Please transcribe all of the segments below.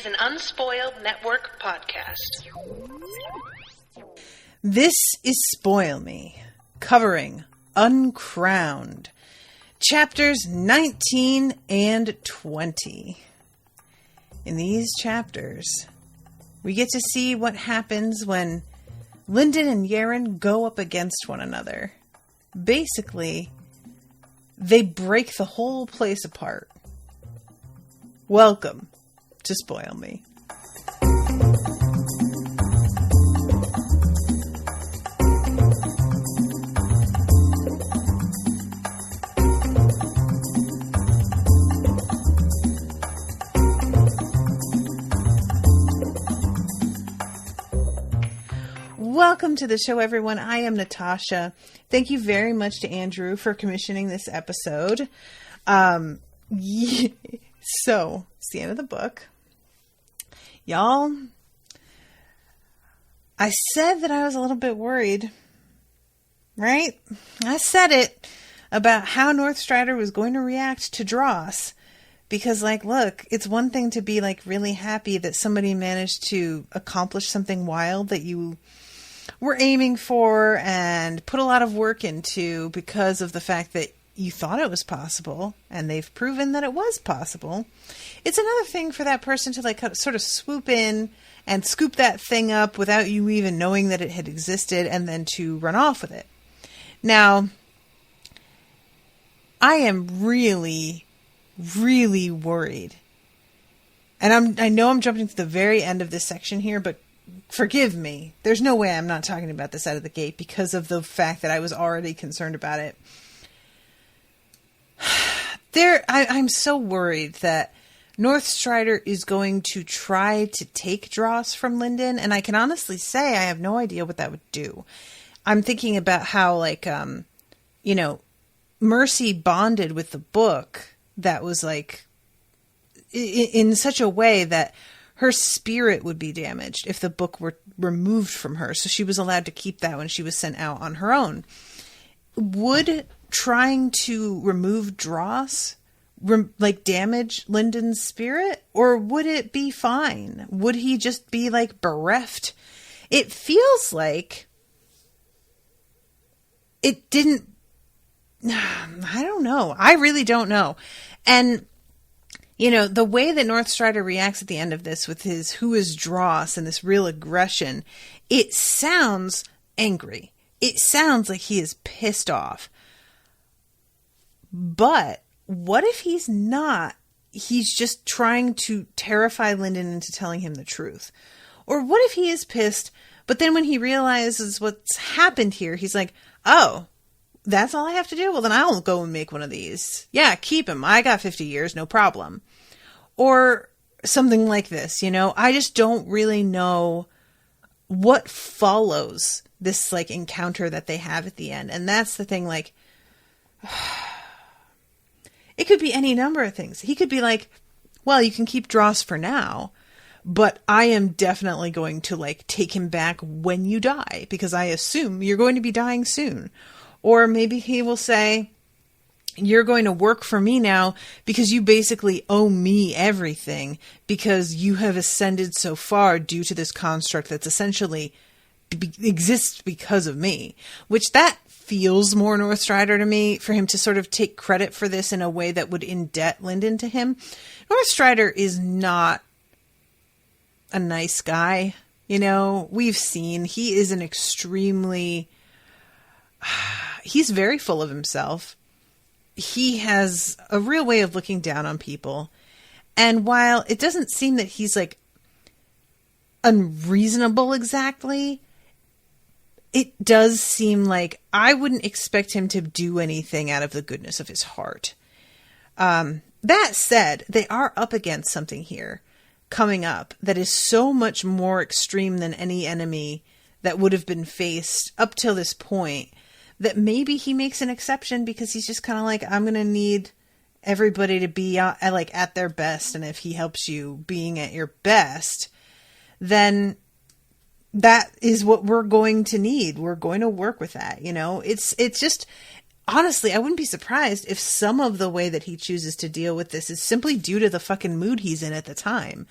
an Unspoiled Network podcast. This is Spoil Me, covering Uncrowned, chapters 19 and 20. In these chapters, we get to see what happens when Lindon and Yerin go up against one another. Basically, they break the whole place apart. Welcome to Spoil Me. Welcome to the show, everyone. I am Natasha. Thank you very much to Andrew for commissioning this episode. So, it's the end of the book. Y'all, I said that I was a little bit worried, right? I said it about how Northstrider was going to react to Dross. Because, look, it's one thing to be, really happy that somebody managed to accomplish something wild that you were aiming for and put a lot of work into because of the fact that you thought it was possible, and they've proven that it was possible. It's another thing for that person to sort of swoop in and scoop that thing up without you even knowing that it had existed, and then to run off with it. Now, I am really, really worried. And I know I'm jumping to the very end of this section here, but forgive me. There's no way I'm not talking about this out of the gate because of the fact that I was already concerned about it. I'm so worried that Northstrider is going to try to take Dross from Lindon, and I can honestly say I have no idea what that would do. I'm thinking about how, Mercy bonded with the book that was, in such a way that her spirit would be damaged if the book were removed from her. So she was allowed to keep that when she was sent out on her own. Would trying to remove Dross damage Lindon's spirit? Or would it be fine? Would he just be bereft? It feels like it didn't. I don't know. I really don't know. And the way that Northstrider reacts at the end of this with his who is Dross and this real aggression, it sounds angry. It sounds like he is pissed off. But what if he's not? He's just trying to terrify Lindon into telling him the truth. Or what if he is pissed, but then when he realizes what's happened here, he's like, oh, that's all I have to do? Well, then I'll go and make one of these. Yeah, keep him. I got 50 years, no problem. Or something like this, I just don't really know what follows this, encounter that they have at the end. And that's the thing, it could be any number of things. He could be well, you can keep Dross for now, but I am definitely going to, take him back when you die, because I assume you're going to be dying soon. Or maybe he will say, you're going to work for me now because you basically owe me everything because you have ascended so far due to this construct that's essentially exists because of me, which that feels more Northstrider to me, for him to sort of take credit for this in a way that would indebt Lindon to him. Northstrider is not a nice guy. We've seen he is an extremely, he's very full of himself. He has a real way of looking down on people. And while it doesn't seem that he's unreasonable exactly, it does seem like I wouldn't expect him to do anything out of the goodness of his heart. That said, they are up against something here coming up that is so much more extreme than any enemy that would have been faced up till this point, that maybe he makes an exception because he's just kind of I'm going to need everybody to be at their best. And if he helps you being at your best, then that is what we're going to need. We're going to work with that. It's just, honestly, I wouldn't be surprised if some of the way that he chooses to deal with this is simply due to the fucking mood he's in at the time.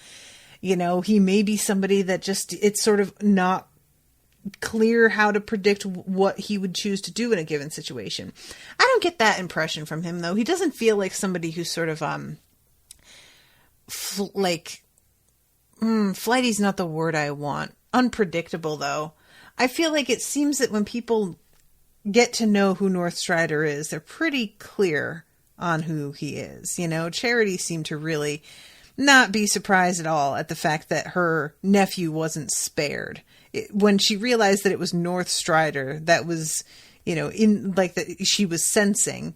He may be somebody that just, it's sort of not clear how to predict what he would choose to do in a given situation. I don't get that impression from him, though. He doesn't feel like somebody who's sort of, flighty's not the word I want. Unpredictable, though. I feel like it seems that when people get to know who North Strider is, they're pretty clear on who he is. Charity seemed to really not be surprised at all at the fact that her nephew wasn't spared. When she realized that it was North Strider that was, that she was sensing,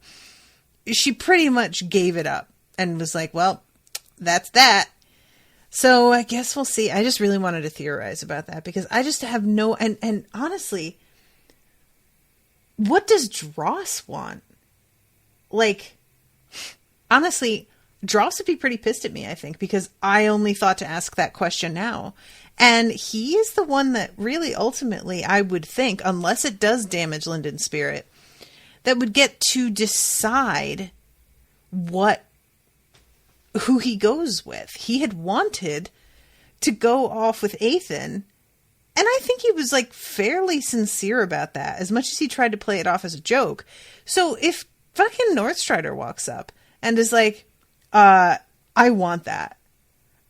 she pretty much gave it up and was like, well, that's that. So I guess we'll see. I just really wanted to theorize about that because I just have no, and honestly, what does Dross want? Honestly, Dross would be pretty pissed at me, I think, because I only thought to ask that question now. And he is the one that really ultimately, I would think, unless it does damage Lindon's spirit, that would get to decide who he goes with. He had wanted to go off with Ethan, and I think he was fairly sincere about that, as much as he tried to play it off as a joke. So if fucking North Strider walks up and is like, I want that,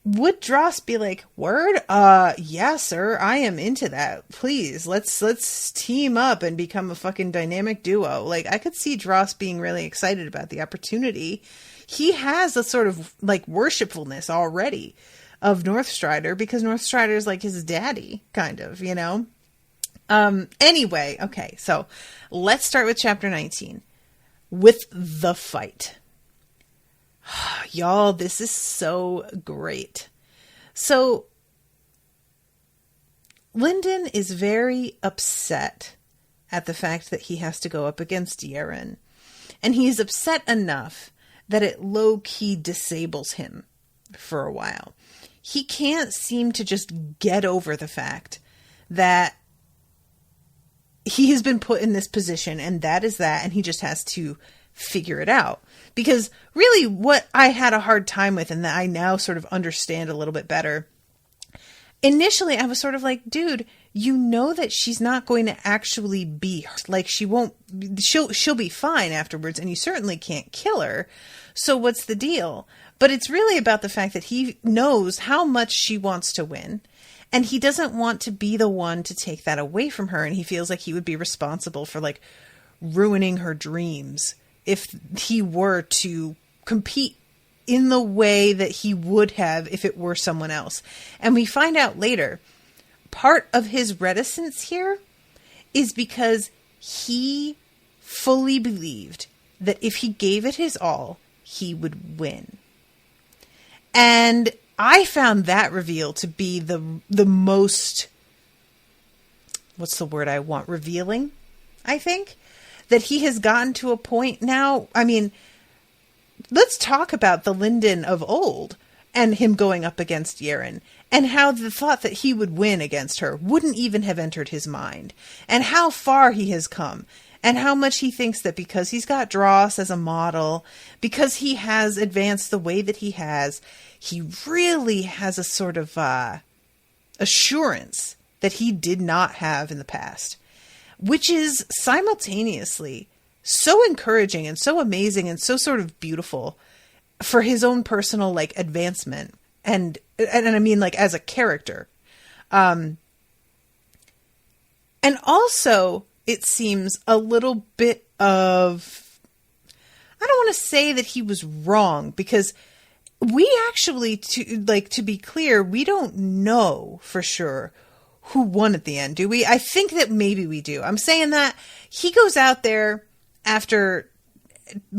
would Dross be like, word? Yeah, sir, I am into that. Please, let's team up and become a fucking dynamic duo. I could see Dross being really excited about the opportunity. He has a sort of worshipfulness already of North Strider because North Strider is his daddy, kind of, Anyway, okay, so let's start with chapter 19 with the fight. Y'all, this is so great. So Lindon is very upset at the fact that he has to go up against Yerin. And he's upset enough that it low-key disables him for a while. He can't seem to just get over the fact that he has been put in this position, and that is that, and he just has to figure it out. Because really what I had a hard time with, and that I now sort of understand a little bit better, initially I was sort of like, dude, that she's not going to actually be hurt. She'll be fine afterwards, and you certainly can't kill her. So what's the deal? But it's really about the fact that he knows how much she wants to win, and he doesn't want to be the one to take that away from her, and he feels like he would be responsible for ruining her dreams if he were to compete in the way that he would have if it were someone else. And we find out later, part of his reticence here is because he fully believed that if he gave it his all, he would win. And I found that reveal to be the most, what's the word I want? Revealing, I think. That he has gotten to a point now. I mean, let's talk about the Lindon of old and him going up against Yerin, and how the thought that he would win against her wouldn't even have entered his mind, and how far he has come, and how much he thinks that because he's got Dross as a model, because he has advanced the way that he has, he really has a sort of assurance that he did not have in the past. Which is simultaneously so encouraging and so amazing and so sort of beautiful for his own personal advancement and I mean as a character. And also it seems a little bit of, I don't want to say that he was wrong, because we actually, to be clear, we don't know for sure who won at the end, do we? I think that maybe we do. I'm saying that he goes out there after,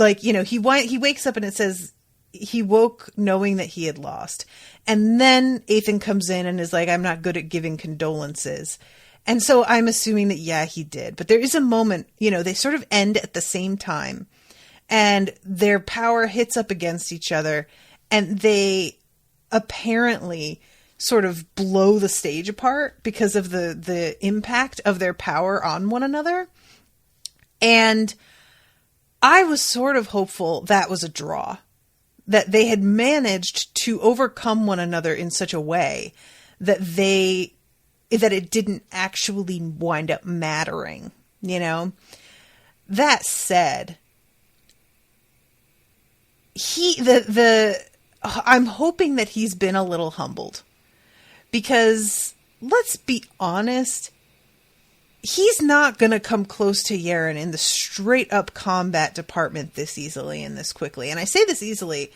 he wakes up and it says he woke knowing that he had lost. And then Ethan comes in and is like, I'm not good at giving condolences. And so I'm assuming that, yeah, he did. But there is a moment, they sort of end at the same time. And their power hits up against each other. And they apparently sort of blow the stage apart because of the impact of their power on one another. And I was sort of hopeful that was a draw. that they had managed to overcome one another in such a way that it didn't actually wind up mattering, you know? That said, I'm hoping that he's been a little humbled, because let's be honest, he's not going to come close to Yerin in the straight up combat department this easily and this quickly. And I say this easily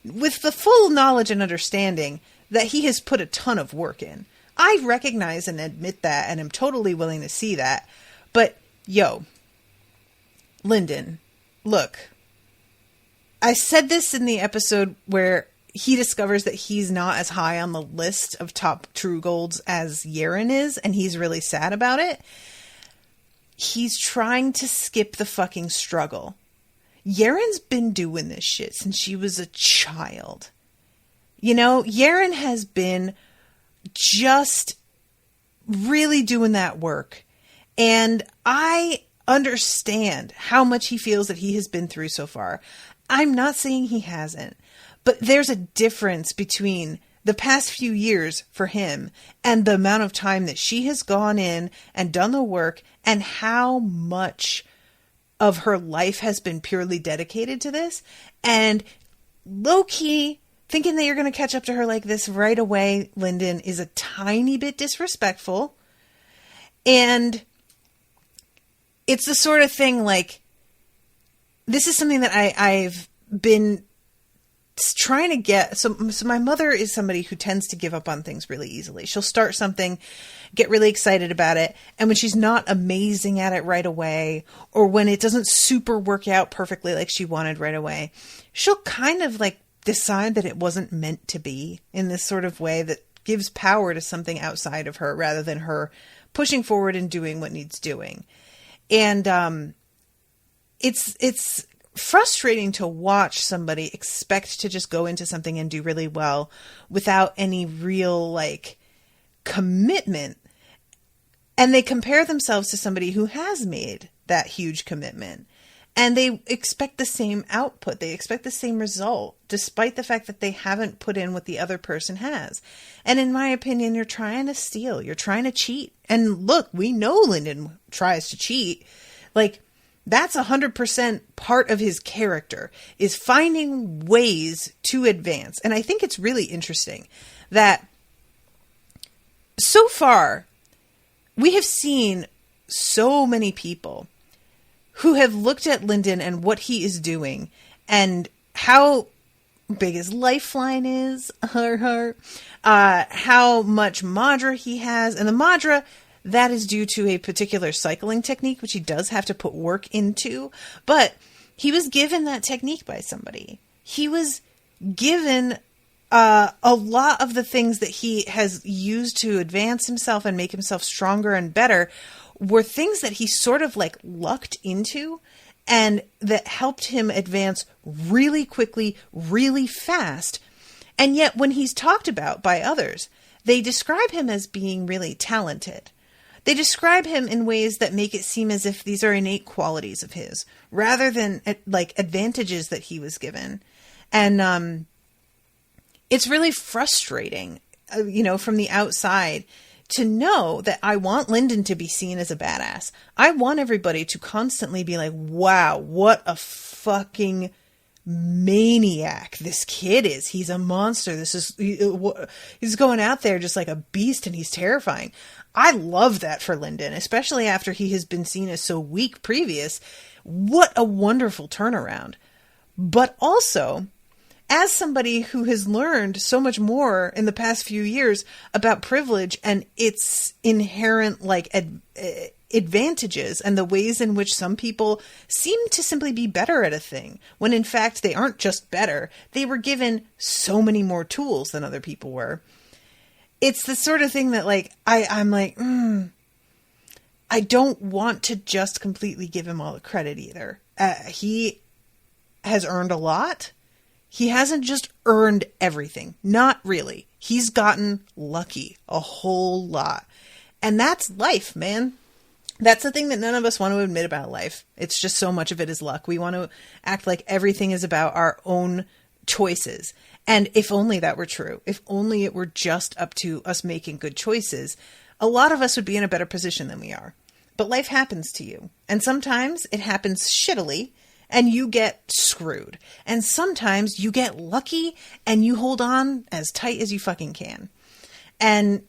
with the full knowledge and understanding that he has put a ton of work in. I recognize and admit that, and am totally willing to see that. But yo, Lindon, look, I said this in the episode where he discovers that he's not as high on the list of top true golds as Yerin is, and he's really sad about it. He's trying to skip the fucking struggle. Yerin's been doing this shit since she was a child. You know, Yerin has been just really doing that work. And I understand how much he feels that he has been through so far. I'm not saying he hasn't. But there's a difference between the past few years for him and the amount of time that she has gone in and done the work, and how much of her life has been purely dedicated to this. And low-key, thinking that you're going to catch up to her like this right away, Lindon, is a tiny bit disrespectful. And it's the sort of thing, like, this is something that I've been trying to get. So my mother is somebody who tends to give up on things really easily. She'll start something, get really excited about it, and when she's not amazing at it right away, or when it doesn't super work out perfectly like she wanted right away, she'll kind of like decide that it wasn't meant to be, in this sort of way that gives power to something outside of her rather than her pushing forward and doing what needs doing. And it's frustrating to watch somebody expect to just go into something and do really well without any real like commitment. And they compare themselves to somebody who has made that huge commitment, and they expect the same output. They expect the same result, despite the fact that they haven't put in what the other person has. And in my opinion, you're trying to steal. You're trying to cheat. And look, we know Lindon tries to cheat. Like, that's 100% part of his character, is finding ways to advance. And I think it's really interesting that so far we have seen so many people who have looked at Lindon and what he is doing and how big his lifeline is, how much Madra he has. And the Madra, that is due to a particular cycling technique, which he does have to put work into. But he was given that technique by somebody. He was given a lot of the things that he has used to advance himself and make himself stronger and better were things that he sort of like lucked into, and that helped him advance really quickly, really fast. And yet when he's talked about by others, they describe him as being really talented. They describe him in ways that make it seem as if these are innate qualities of his, rather than like advantages that he was given. And it's really frustrating, from the outside, to know that I want Lindon to be seen as a badass. I want everybody to constantly be like, wow, what a fucking maniac this kid is. He's a monster. He's going out there just like a beast, and he's terrifying. I love that for Lindon, especially after he has been seen as so weak previous. What a wonderful turnaround. But also, as somebody who has learned so much more in the past few years about privilege and its inherent advantages, and the ways in which some people seem to simply be better at a thing, when in fact they aren't just better, they were given so many more tools than other people were. It's the sort of thing that I'm like, I don't want to just completely give him all the credit either. He has earned a lot. He hasn't just earned everything. Not really. He's gotten lucky a whole lot. And that's life, man. That's the thing that none of us want to admit about life. It's just so much of it is luck. We want to act like everything is about our own choices. And if only that were true, if only it were just up to us making good choices, a lot of us would be in a better position than we are. But life happens to you. And sometimes it happens shittily and you get screwed. And sometimes you get lucky and you hold on as tight as you fucking can. And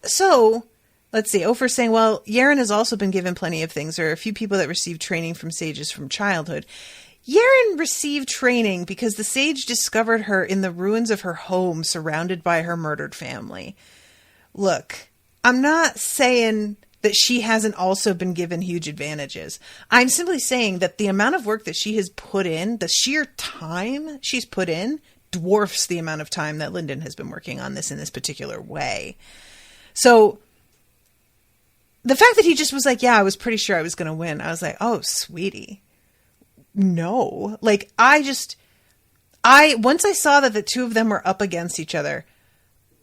so, let's see. Ophir's saying, well, Yerin has also been given plenty of things. There are a few people that receive training from sages from childhood. Yerin received training because the sage discovered her in the ruins of her home surrounded by her murdered family. Look, I'm not saying that she hasn't also been given huge advantages. I'm simply saying that the amount of work that she has put in, the sheer time she's put in, dwarfs the amount of time that Lindon has been working on this in this particular way. So the fact that he just was like, yeah, I was pretty sure I was going to win. I was like, oh, sweetie. No. Like, once I saw that the two of them were up against each other,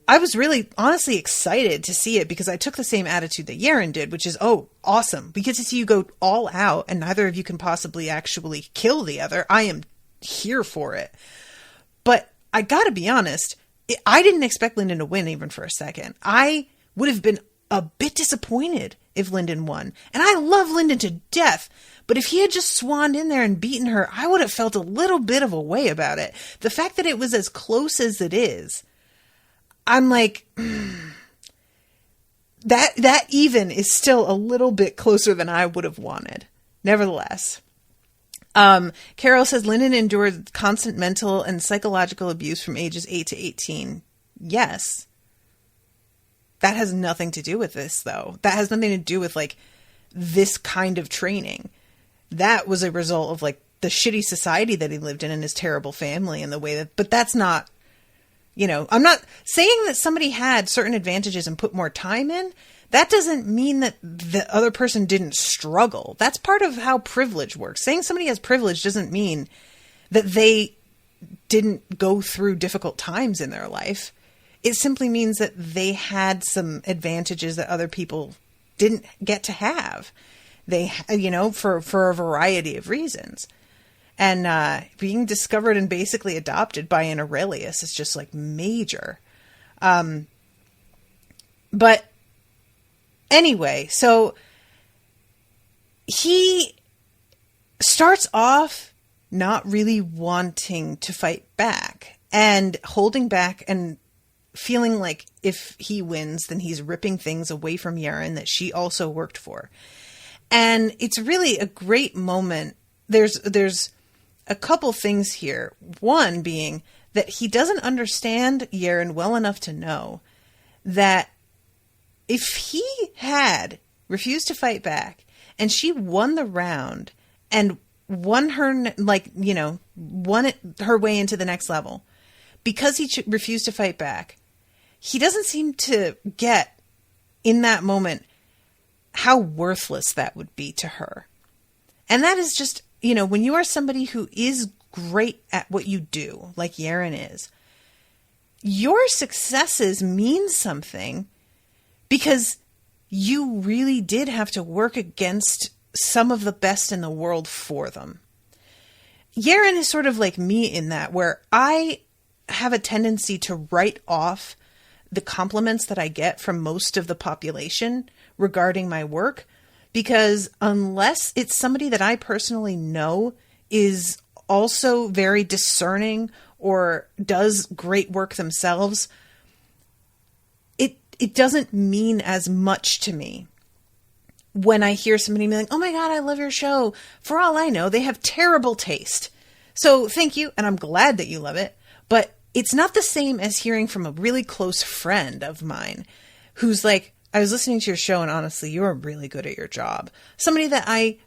I was really honestly excited to see it because I took the same attitude that Yerin did, which is, oh, awesome. We get to see you go all out and neither of you can possibly actually kill the other. I am here for it. But I gotta be honest, I didn't expect Lindon to win even for a second. I would have been a bit disappointed if Lindon won. And I love Lindon to death. But if he had just swanned in there and beaten her, I would have felt a little bit of a way about it. The fact that it was as close as it is, I'm like, that even is still a little bit closer than I would have wanted. Nevertheless. Carol says Lindon endured constant mental and psychological abuse from ages 8 to 18. Yes. That has nothing to do with this, though. That has nothing to do with, like, this kind of training. That was a result of, like, the shitty society that he lived in and his terrible family and the way that... But that's not... You know, I'm not saying that somebody had certain advantages and put more time in. That doesn't mean that the other person didn't struggle. That's part of how privilege works. Saying somebody has privilege doesn't mean that they didn't go through difficult times in their life. It simply means that they had some advantages that other people didn't get to have. They, you know, for a variety of reasons. And being discovered and basically adopted by an Aurelius is just like major. But anyway, so he starts off not really wanting to fight back and holding back and feeling like if he wins, then he's ripping things away from Yerin that she also worked for. And it's really a great moment. There's a couple things here. One being that he doesn't understand Yerin well enough to know that if he had refused to fight back and she won the round and won her, like, you know, won her way into the next level, because he refused to fight back, he doesn't seem to get in that moment how worthless that would be to her. And that is just, you know, when you are somebody who is great at what you do, like Yerin is, your successes mean something because you really did have to work against some of the best in the world for them. Yerin is sort of like me in that, where I have a tendency to write off the compliments that I get from most of the population regarding my work, because unless it's somebody that I personally know is also very discerning or does great work themselves, it doesn't mean as much to me when I hear somebody be like, oh my God, I love your show. For all I know, they have terrible taste. So thank you, and I'm glad that you love it. But it's not the same as hearing from a really close friend of mine who's like, I was listening to your show and honestly, you're really good at your job. Somebody that I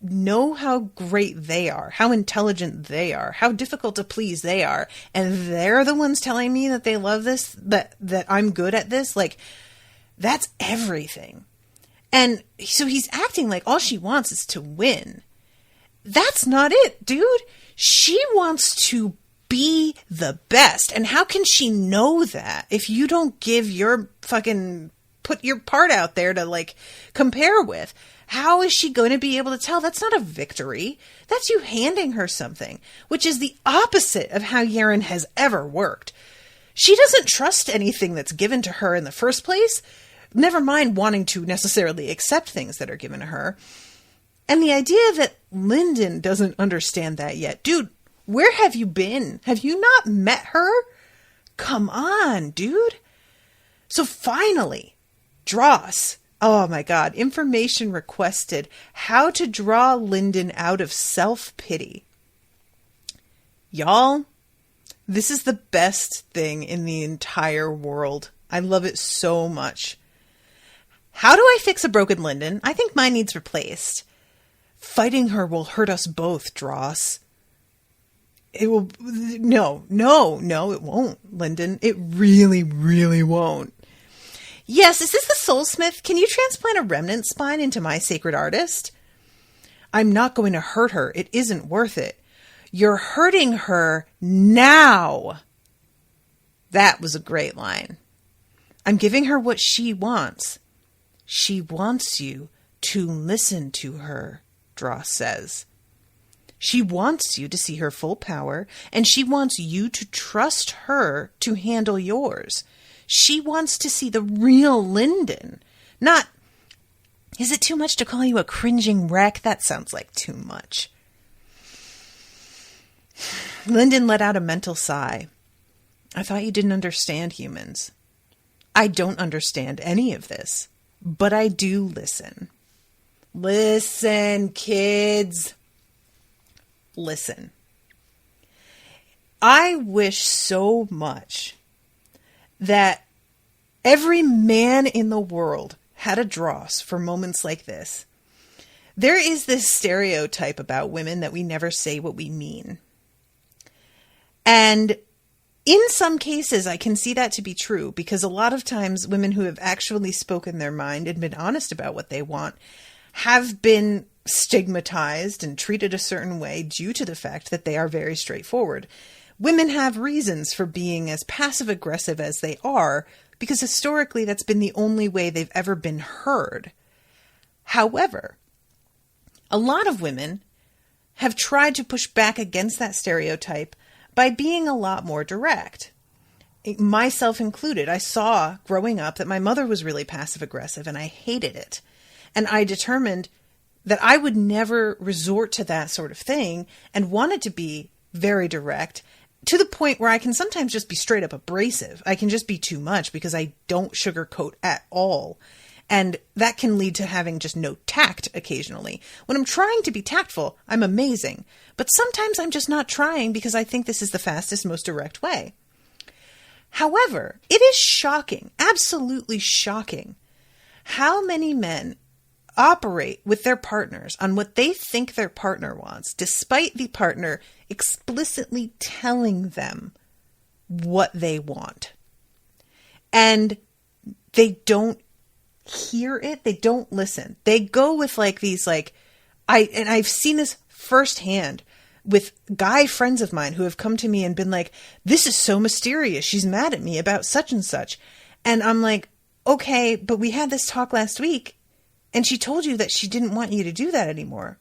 know how great they are, how intelligent they are, how difficult to please they are. And they're the ones telling me that they love this, that I'm good at this. Like, that's everything. And so he's acting like all she wants is to win. That's not it, dude. She wants to be the best. And how can she know that if you don't give your fucking, put your part out there to like compare with? How is she going to be able to tell? That's not a victory. That's you handing her something, which is the opposite of how Yerin has ever worked. She doesn't trust anything that's given to her in the first place, never mind wanting to necessarily accept things that are given to her. And the idea that Lindon doesn't understand that yet. Dude, where have you been? Have you not met her? Come on, dude. So finally, Dross. Oh my God. Information requested. How to draw Lindon out of self-pity. Y'all, this is the best thing in the entire world. I love it so much. How do I fix a broken Lindon? I think mine needs replaced. Fighting her will hurt us both, Dross. It will... No, it won't, Lindon. It really, really won't. Yes, is this the Soulsmith? Can you transplant a remnant spine into my sacred artist? I'm not going to hurt her. It isn't worth it. You're hurting her now. That was a great line. I'm giving her what she wants. She wants you to listen to her, Dross says. She wants you to see her full power, and she wants you to trust her to handle yours. She wants to see the real Lindon, not, is it too much to call you a cringing wreck? That sounds like too much. Lindon let out a mental sigh. I thought you didn't understand humans. I don't understand any of this, but I do listen. Listen, kids. Listen. I wish so much that every man in the world had a dross for moments like this. There is this stereotype about women that we never say what we mean. And in some cases, I can see that to be true, because a lot of times women who have actually spoken their mind and been honest about what they want have been stigmatized and treated a certain way due to the fact that they are very straightforward. Women have reasons for being as passive-aggressive as they are, because historically that's been the only way they've ever been heard. However, a lot of women have tried to push back against that stereotype by being a lot more direct. Myself included, I saw growing up that my mother was really passive-aggressive, and I hated it. And I determined that I would never resort to that sort of thing and wanted to be very direct, to the point where I can sometimes just be straight up abrasive. I can just be too much because I don't sugarcoat at all. And that can lead to having just no tact occasionally. When I'm trying to be tactful, I'm amazing. But sometimes I'm just not trying because I think this is the fastest, most direct way. However, it is shocking, absolutely shocking, how many men operate with their partners on what they think their partner wants, despite the partner explicitly telling them what they want. And they don't hear it. They don't listen. They go with I've seen this firsthand with guy friends of mine who have come to me and been like, this is so mysterious. She's mad at me about such and such. And I'm like, okay, but we had this talk last week and she told you that she didn't want you to do that anymore.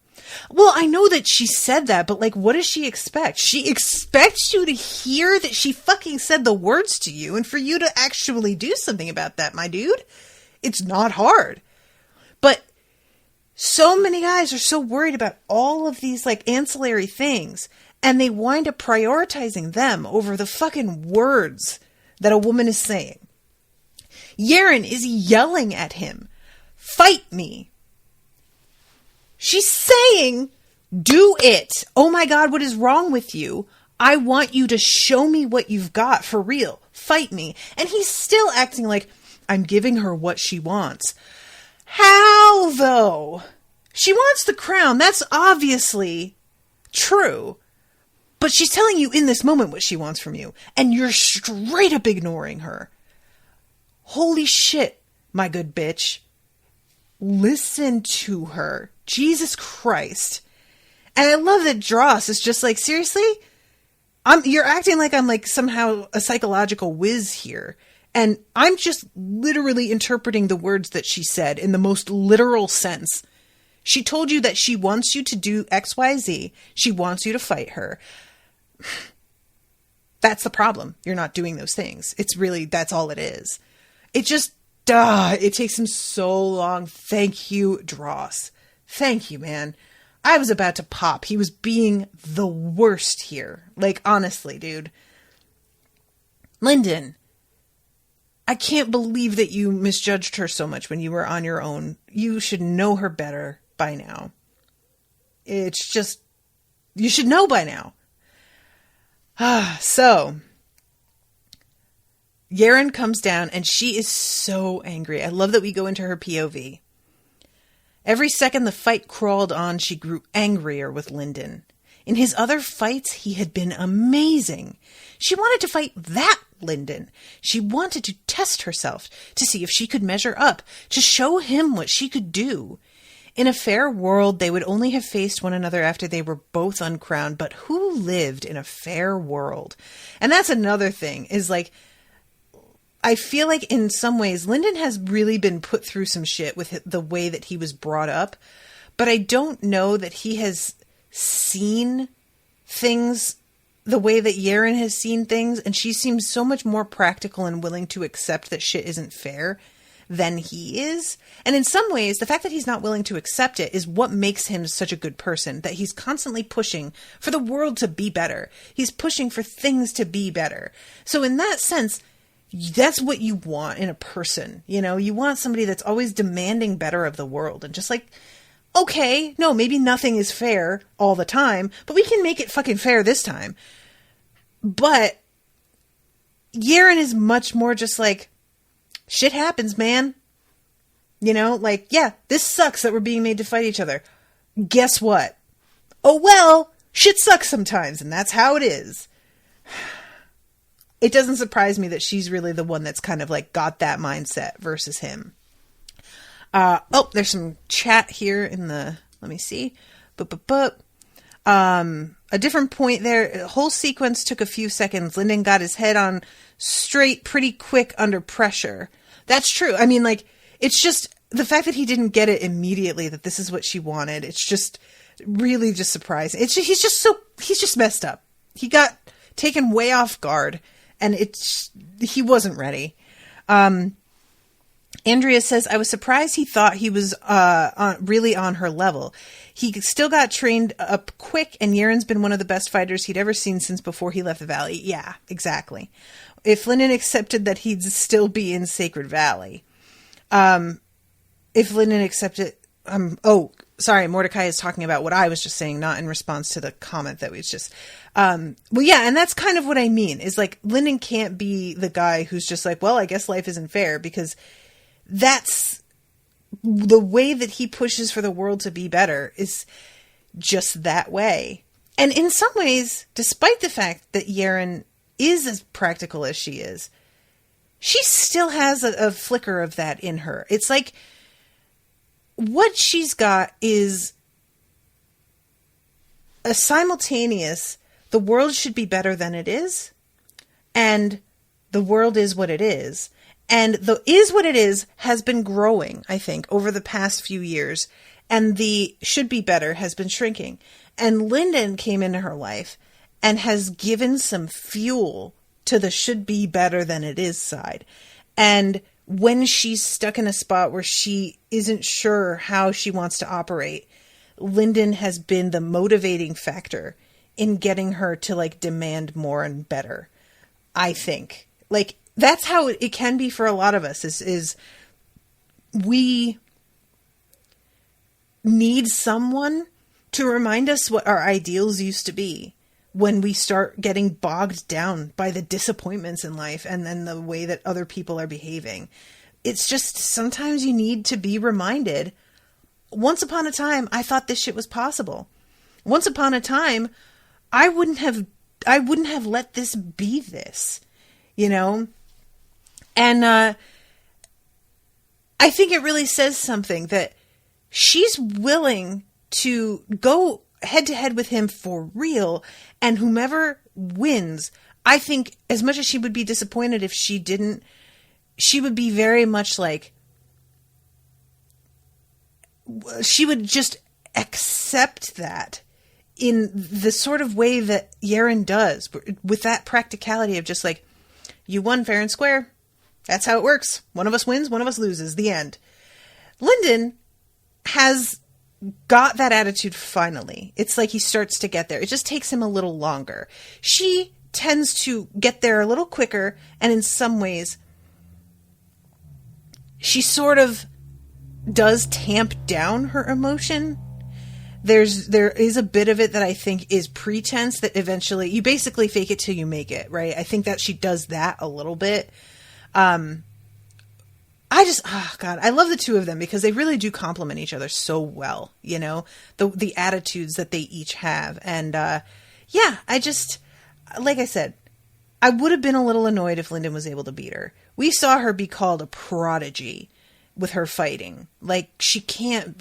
Well, I know that she said that, but what does she expect? She expects you to hear that she fucking said the words to you and for you to actually do something about that, my dude. It's not hard. But so many guys are so worried about all of these ancillary things, and they wind up prioritizing them over the fucking words that a woman is saying. Yerin is yelling at him, "Fight me." She's saying, "Do it. Oh my God, what is wrong with you? I want you to show me what you've got for real. Fight me." And he's still acting like, I'm giving her what she wants. How, though? She wants the crown. That's obviously true. But she's telling you in this moment what she wants from you, and you're straight up ignoring her. Holy shit, my good bitch. Listen to her. Jesus Christ. And I love that Dross is just seriously? You're acting like I'm somehow a psychological whiz here. And I'm just literally interpreting the words that she said in the most literal sense. She told you that she wants you to do XYZ. She wants you to fight her. That's the problem. You're not doing those things. It's really, that's all it is. It just, it takes him so long. Thank you, Dross. Thank you, man. I was about to pop. He was being the worst here. Like, honestly, dude. Lindon, I can't believe that you misjudged her so much when you were on your own. You should know her better by now. It's just, you should know by now. So, Yerin comes down and she is so angry. I love that we go into her POV. Every second the fight crawled on, she grew angrier with Lindon. In his other fights, he had been amazing. She wanted to fight that Lindon. She wanted to test herself to see if she could measure up, to show him what she could do. In a fair world, they would only have faced one another after they were both uncrowned, but who lived in a fair world? And that's another thing, is like, I feel like in some ways, Lindon has really been put through some shit with the way that he was brought up, but I don't know that he has seen things the way that Yerin has seen things, and she seems so much more practical and willing to accept that shit isn't fair than he is. And in some ways, the fact that he's not willing to accept it is what makes him such a good person, that he's constantly pushing for the world to be better. He's pushing for things to be better. So in that sense, that's what you want in a person. You know, you want somebody that's always demanding better of the world and just like, okay, no, maybe nothing is fair all the time, but we can make it fucking fair this time. But Yerin is much more just like, shit happens, man. You know, like, yeah, this sucks that we're being made to fight each other. Guess what? Oh, well, shit sucks sometimes, and that's how it is. It doesn't surprise me that she's really the one that's kind of like got that mindset versus him. There's some chat here in the, let me see. A different point there. The whole sequence took a few seconds. Lindon got his head on straight pretty quick under pressure. That's true. I mean, like, it's just the fact that he didn't get it immediately, that this is what she wanted. It's just really just surprising. It's just, he's just messed up. He got taken way off guard and he wasn't ready. Andrea says, I was surprised he thought he was really on her level. He still got trained up quick, and Yerin's been one of the best fighters he'd ever seen since before he left the Valley. Yeah, exactly. If Lindon accepted that he'd still be in Sacred Valley. If Lindon accepted... sorry, Mordecai is talking about what I was just saying, not in response to the comment that was just... well, yeah, and that's kind of what I mean, is like, Lindon can't be the guy who's just like, well, I guess life isn't fair, because that's the way that he pushes for the world to be better, is just that way. And in some ways, despite the fact that Yerin is as practical as she is, she still has a flicker of that in her. It's like, what she's got is a simultaneous, the world should be better than it is, and the world is what it is. And the is what it is has been growing, I think, over the past few years. And the should be better has been shrinking. And Lindon came into her life and has given some fuel to the should be better than it is side. And when she's stuck in a spot where she isn't sure how she wants to operate, Lindon has been the motivating factor in getting her to like demand more and better, I think. Like, that's how it can be for a lot of us, is we need someone to remind us what our ideals used to be when we start getting bogged down by the disappointments in life and then the way that other people are behaving. It's just, sometimes you need to be reminded, once upon a time, I thought this shit was possible. Once upon a time, I wouldn't have let this be this, you know? And I think it really says something that she's willing to go head to head with him for real, and whomever wins, I think as much as she would be disappointed if she didn't, she would be very much like, she would just accept that in the sort of way that Yerin does, with that practicality of just like, you won fair and square. That's how it works. One of us wins, one of us loses. The end. Lindon has got that attitude finally. It's like he starts to get there. It just takes him a little longer. She tends to get there a little quicker, and in some ways, she sort of does tamp down her emotion. There is a bit of it that I think is pretense, that eventually you basically fake it till you make it, right? I think that she does that a little bit. I love the two of them because they really do complement each other so well, you know, the attitudes that they each have. And, like I said, I would have been a little annoyed if Lindon was able to beat her. We saw her be called a prodigy with her fighting. Like, he can't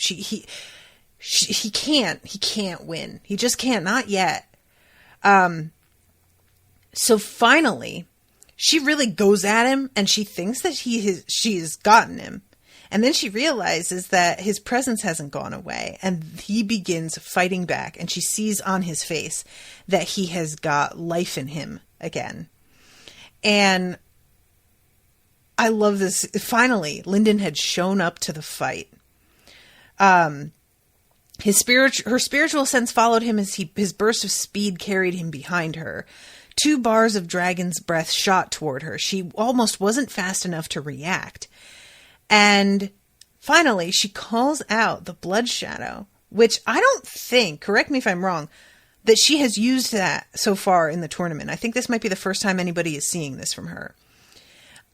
win. He just can't, not yet. So finally, she really goes at him, and she thinks that she has gotten him. And then she realizes that his presence hasn't gone away, and he begins fighting back, and she sees on his face that he has got life in him again. And I love this. Finally, Lindon had shown up to the fight. Her spiritual sense followed him as his burst of speed carried him behind her. 2 bars of dragon's breath shot toward her. She almost wasn't fast enough to react. And finally, she calls out the blood shadow, which I don't think, correct me if I'm wrong, that she has used that so far in the tournament. I think this might be the first time anybody is seeing this from her.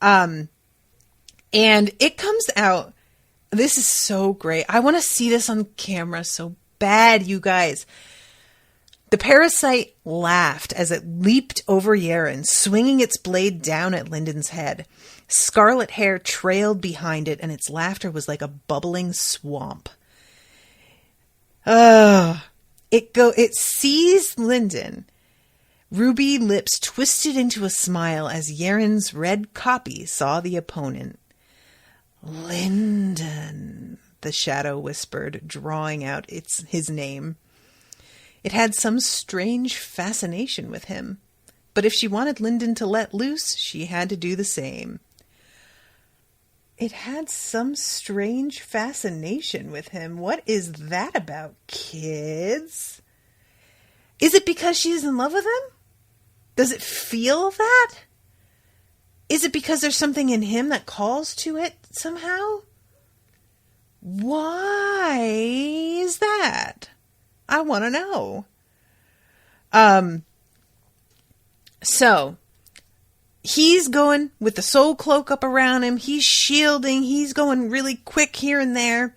And it comes out. This is so great. I want to see this on camera so bad, you guys. The parasite laughed as it leaped over Yerin, swinging its blade down at Lindon's head. Scarlet hair trailed behind it, and its laughter was like a bubbling swamp. It seized Lindon. Ruby lips twisted into a smile as Yerin's red copy saw the opponent. Lindon, the shadow whispered, drawing out his name. It had some strange fascination with him, but if she wanted Lindon to let loose, she had to do the same. It had some strange fascination with him. What is that about, kids? Is it because she's in love with him? Does it feel that? Is it because there's something in him that calls to it somehow? Why is that? I want to know. So he's going with the soul cloak up around him. He's shielding. He's going really quick here and there.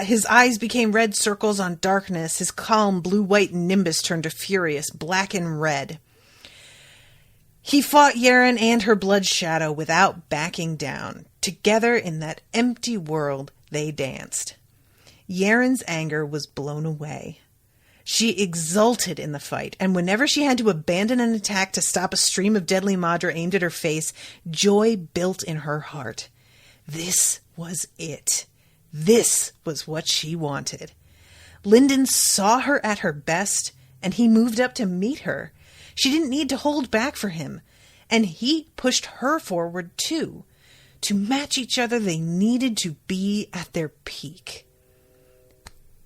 His eyes became red circles on darkness. His calm blue-white nimbus turned to furious black and red. He fought Yerin and her blood shadow without backing down. Together in that empty world, they danced. Yerin's anger was blown away. She exulted in the fight, and whenever she had to abandon an attack to stop a stream of deadly Madra aimed at her face, joy built in her heart. This was it. This was what she wanted. Lindon saw her at her best, and he moved up to meet her. She didn't need to hold back for him, and he pushed her forward too. To match each other, they needed to be at their peak.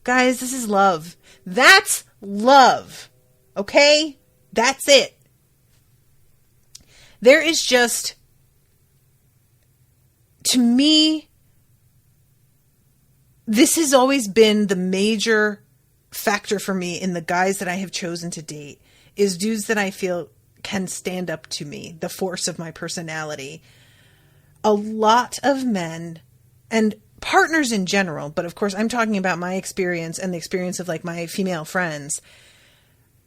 Guys, this is love. That's love. Okay? That's it. There is just, to me, this has always been the major factor for me in the guys that I have chosen to date, is dudes that I feel can stand up to me, the force of my personality. A lot of men, and partners in general, but of course I'm talking about my experience and the experience of like my female friends,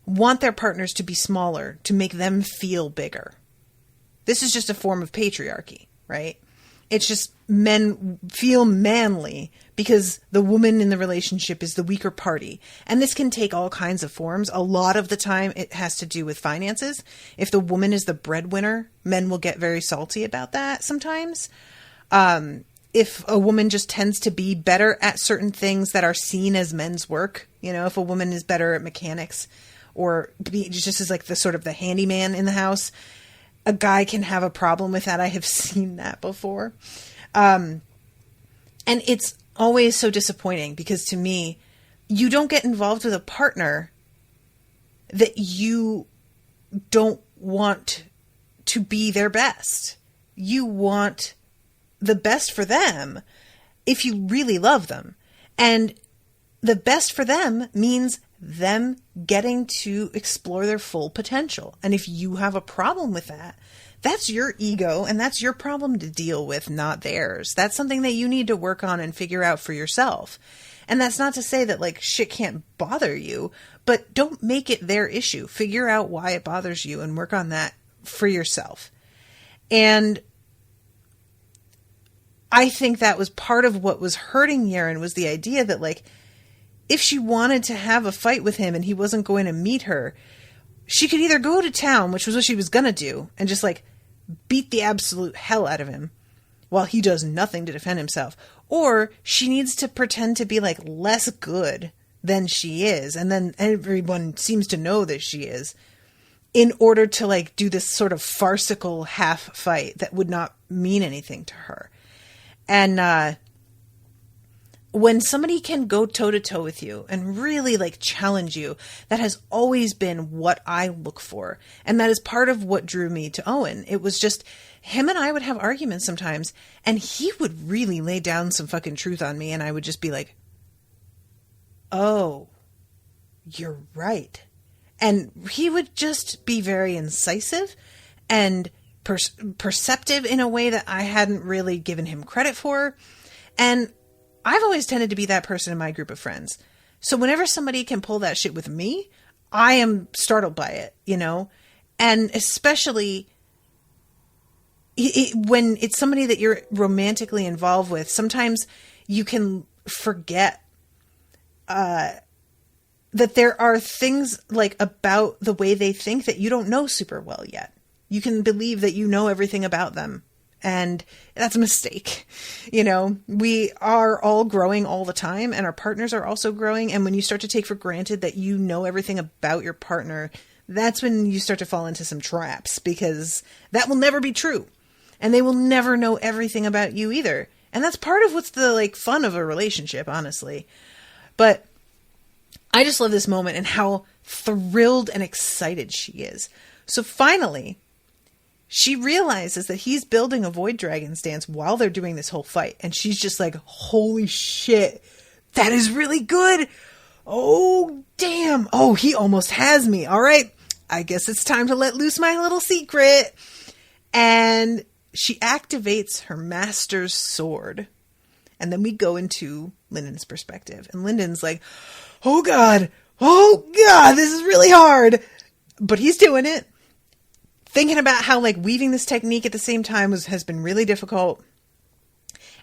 want their partners to be smaller to make them feel bigger. This is just a form of patriarchy, right? It's just men feel manly because the woman in the relationship is the weaker party. And this can take all kinds of forms. A lot of the time it has to do with finances. If the woman is the breadwinner, men will get very salty about that sometimes. if a woman just tends to be better at certain things that are seen as men's work, you know, if a woman is better at mechanics or just as like the sort of the handyman in the house, a guy can have a problem with that. I have seen that before. And it's always so disappointing because to me, you don't get involved with a partner that you don't want to be their best. You want the best for them if you really love them. And the best for them means them getting to explore their full potential. And if you have a problem with that, that's your ego and that's your problem to deal with, not theirs. That's something that you need to work on and figure out for yourself. And that's not to say that like shit can't bother you, but don't make it their issue. Figure out why it bothers you and work on that for yourself. And I think that was part of what was hurting Yerin, was the idea that like, if she wanted to have a fight with him and he wasn't going to meet her, she could either go to town, which was what she was going to do, and just like beat the absolute hell out of him while he does nothing to defend himself. Or she needs to pretend to be like less good than she is. And then everyone seems to know that she is, in order to like do this sort of farcical half fight that would not mean anything to her. And, when somebody can go toe to toe with you and really like challenge you, that has always been what I look for. And that is part of what drew me to Owen. It was just him and I would have arguments sometimes and he would really lay down some fucking truth on me. And I would just be like, oh, you're right. And he would just be very incisive and perceptive in a way that I hadn't really given him credit for. And I've always tended to be that person in my group of friends. So whenever somebody can pull that shit with me, I am startled by it, you know? And especially when it's somebody that you're romantically involved with, sometimes you can forget that there are things like about the way they think that you don't know super well yet. You can believe that you know everything about them. And that's a mistake. You know, we are all growing all the time and our partners are also growing. And when you start to take for granted that you know everything about your partner, that's when you start to fall into some traps, because that will never be true. And they will never know everything about you either. And that's part of what's the like fun of a relationship, honestly. But I just love this moment and how thrilled and excited she is. So finally, she realizes that he's building a Void Dragon's dance while they're doing this whole fight. And she's just like, holy shit, that is really good. Oh, damn. Oh, he almost has me. All right. I guess it's time to let loose my little secret. And she activates her master's sword. And then we go into Lindon's perspective. And Lindon's like, oh, God, this is really hard. But he's doing it. Thinking about how like weaving this technique at the same time has been really difficult.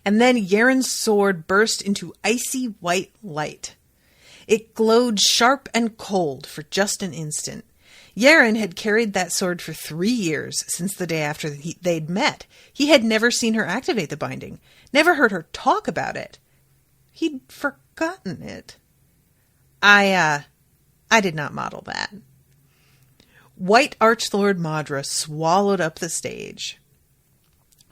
And then Yerin's sword burst into icy white light. It glowed sharp and cold for just an instant. Yerin had carried that sword for 3 years, since the day after they'd met. He had never seen her activate the binding, never heard her talk about it. He'd forgotten it. I did not model that. White Archlord Madra swallowed up the stage.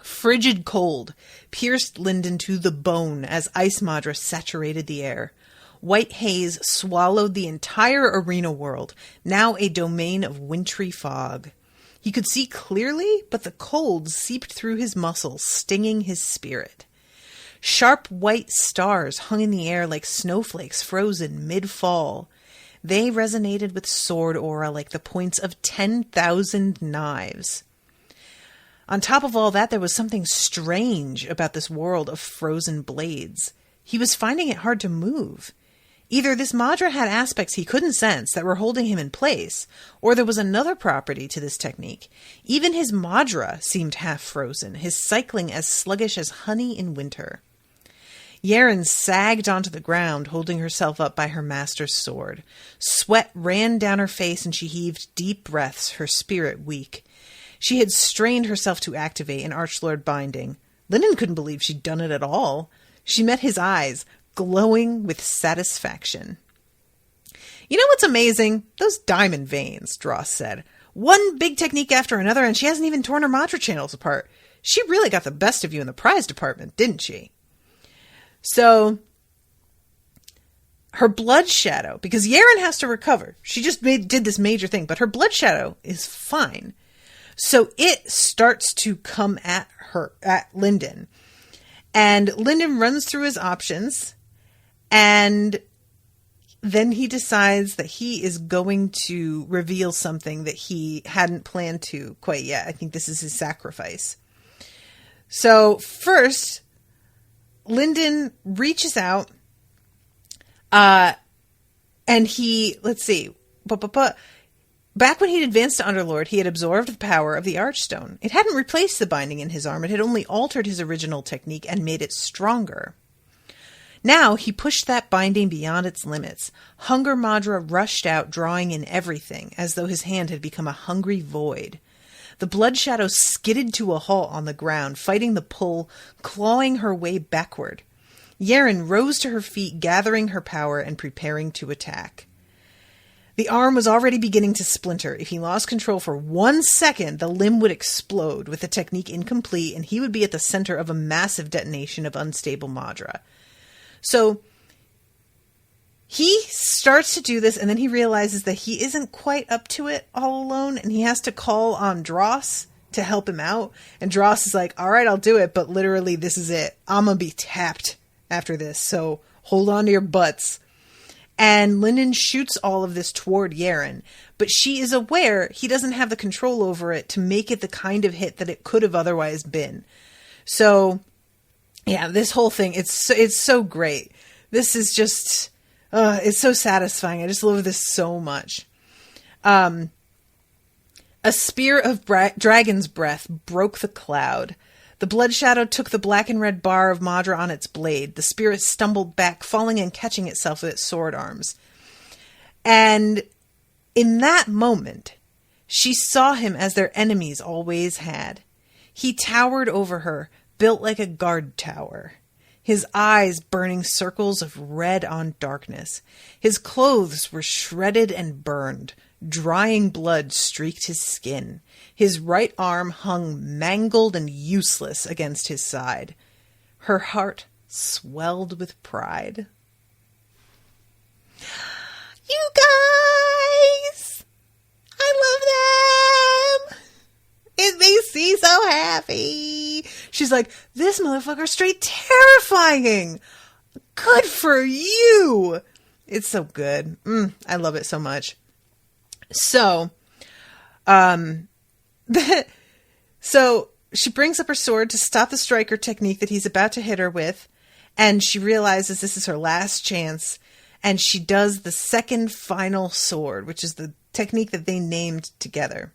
Frigid cold pierced Lindon to the bone as Ice Madra saturated the air. White haze swallowed the entire arena world, now a domain of wintry fog. He could see clearly, but the cold seeped through his muscles, stinging his spirit. Sharp white stars hung in the air like snowflakes frozen mid-fall. They resonated with sword aura like the points of 10,000 knives. On top of all that, there was something strange about this world of frozen blades. He was finding it hard to move. Either this Madra had aspects he couldn't sense that were holding him in place, or there was another property to this technique. Even his Madra seemed half frozen, his cycling as sluggish as honey in winter. Yerin sagged onto the ground, holding herself up by her master's sword. Sweat ran down her face and she heaved deep breaths, her spirit weak. She had strained herself to activate an Archlord binding, Lindon couldn't believe she'd done it at all. She met his eyes, glowing with satisfaction. You know what's amazing? Those diamond veins, Dross said. One big technique after another, and she hasn't even torn her Madra channels apart. She really got the best of you in the prize department, didn't she? So, her blood shadow, because Yerin has to recover. She just did this major thing, but her blood shadow is fine. So it starts to come at Lindon. And Lindon runs through his options, and then he decides that he is going to reveal something that he hadn't planned to quite yet. I think this is his sacrifice. So first, Lindon reaches out, and he, let's see, back when he'd advanced to Underlord, he had absorbed the power of the Archstone. It hadn't replaced the binding in his arm, it had only altered his original technique and made it stronger. Now he pushed that binding beyond its limits. Hunger Madra rushed out, drawing in everything, as though his hand had become a hungry void. The blood shadow skidded to a halt on the ground, fighting the pull, clawing her way backward. Yerin rose to her feet, gathering her power and preparing to attack. The arm was already beginning to splinter. If he lost control for 1 second, the limb would explode, with the technique incomplete, and he would be at the center of a massive detonation of unstable Madra. So he starts to do this, and then he realizes that he isn't quite up to it all alone, and he has to call on Dross to help him out. And Dross is like, all right, I'll do it, but literally this is it. I'm going to be tapped after this, so hold on to your butts. And Lindon shoots all of this toward Yerin, but she is aware he doesn't have the control over it to make it the kind of hit that it could have otherwise been. So, yeah, this whole thing, it's so great. This is just, it's so satisfying. I just love this so much. A spear of dragon's breath broke the cloud. The blood shadow took the black and red bar of Madra on its blade. The spirit stumbled back, falling and catching itself with its sword arms. And in that moment, she saw him as their enemies always had. He towered over her, built like a guard tower. His eyes burning circles of red on darkness. His clothes were shredded and burned. Drying blood streaked his skin. His right arm hung mangled and useless against his side. Her heart swelled with pride. You guys! I love them! It makes me so happy! She's like, this motherfucker's straight terrifying! Good for you! It's so good. I love it so much. So, so she brings up her sword to stop the striker technique that he's about to hit her with, and she realizes this is her last chance, and she does the second final sword, which is the technique that they named together.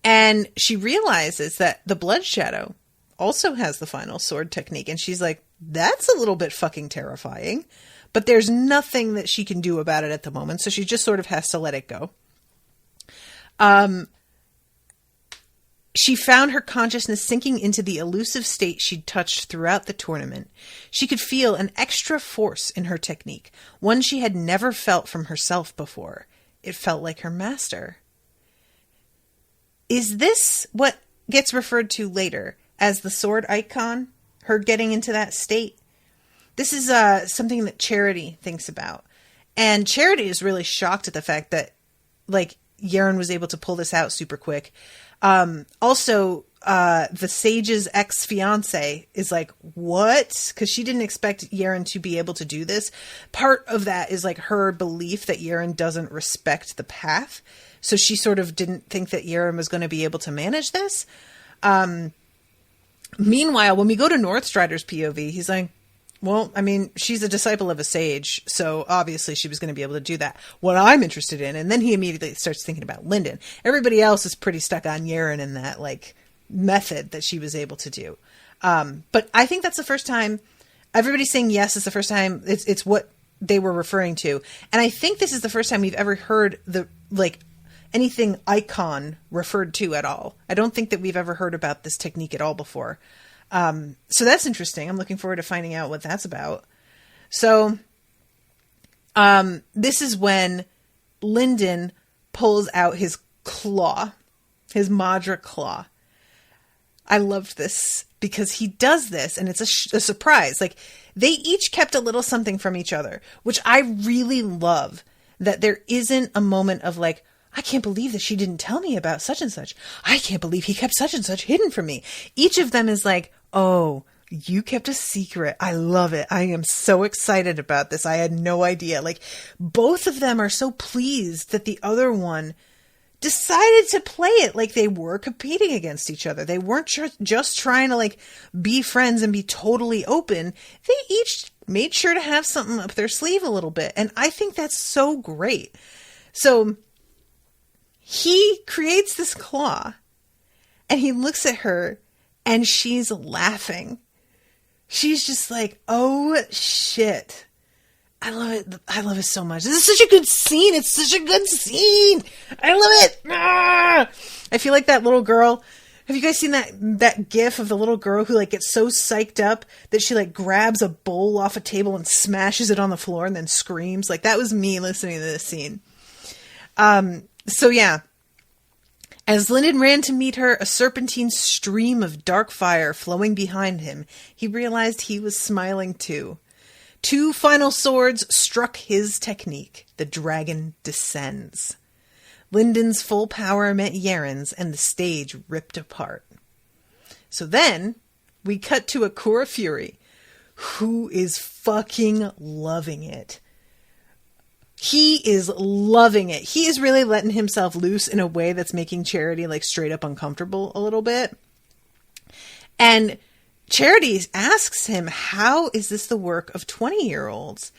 And she realizes that the blood shadow also has the final sword technique, and she's like, that's a little bit fucking terrifying. But there's nothing that she can do about it at the moment, so she just sort of has to let it go. She found her consciousness sinking into the elusive state she'd touched throughout the tournament. She could feel an extra force in her technique, one she had never felt from herself before. It felt like her master. Is this what gets referred to later as the sword icon? Her getting into that state? This is something that Charity thinks about. And Charity is really shocked at the fact that, like, Yerin was able to pull this out super quick. Also, the Sage's ex-fiance is like, what? Because she didn't expect Yerin to be able to do this. Part of that is, like, her belief that Yerin doesn't respect the path. So she sort of didn't think that Yerin was going to be able to manage this. Meanwhile, when we go to Northstrider's POV, he's like, well, I mean, she's a disciple of a sage, so obviously she was going to be able to do that. What I'm interested in, and then he immediately starts thinking about Lindon. Everybody else is pretty stuck on Yerin and that, like, method that she was able to do. But I think that's the first time, everybody's saying yes, it's the first time, it's what they were referring to. And I think this is the first time we've ever heard an anything icon referred to at all. I don't think that we've ever heard about this technique at all before. So that's interesting. I'm looking forward to finding out what that's about. So this is when Lindon pulls out his claw, his Madra claw. I loved this because he does this and it's a surprise. Like, they each kept a little something from each other, which I really love, that there isn't a moment of like, I can't believe that she didn't tell me about such and such. I can't believe he kept such and such hidden from me. Each of them is like, oh, you kept a secret. I love it. I am so excited about this. I had no idea. Like, both of them are so pleased that the other one decided to play it like they were competing against each other. They weren't just trying to like be friends and be totally open. They each made sure to have something up their sleeve a little bit. And I think that's so great. So he creates this claw and he looks at her and she's laughing. She's just like, oh shit. I love it. I love it so much. This is such a good scene. It's such a good scene. I love it. Ah! I feel like that little girl. Have you guys seen that gif of the little girl who like gets so psyched up that she like grabs a bowl off a table and smashes it on the floor and then screams? Like, that was me listening to this scene. So yeah. As Lindon ran to meet her, a serpentine stream of dark fire flowing behind him, he realized he was smiling too. 2 final swords struck his technique. The dragon descends. Lindon's full power met Yerin's, and the stage ripped apart. So then, we cut to Akura Fury, who is fucking loving it. He is loving it. He is really letting himself loose in a way that's making Charity like straight up uncomfortable a little bit. And Charity asks him, how is this the work of 20-year-olds?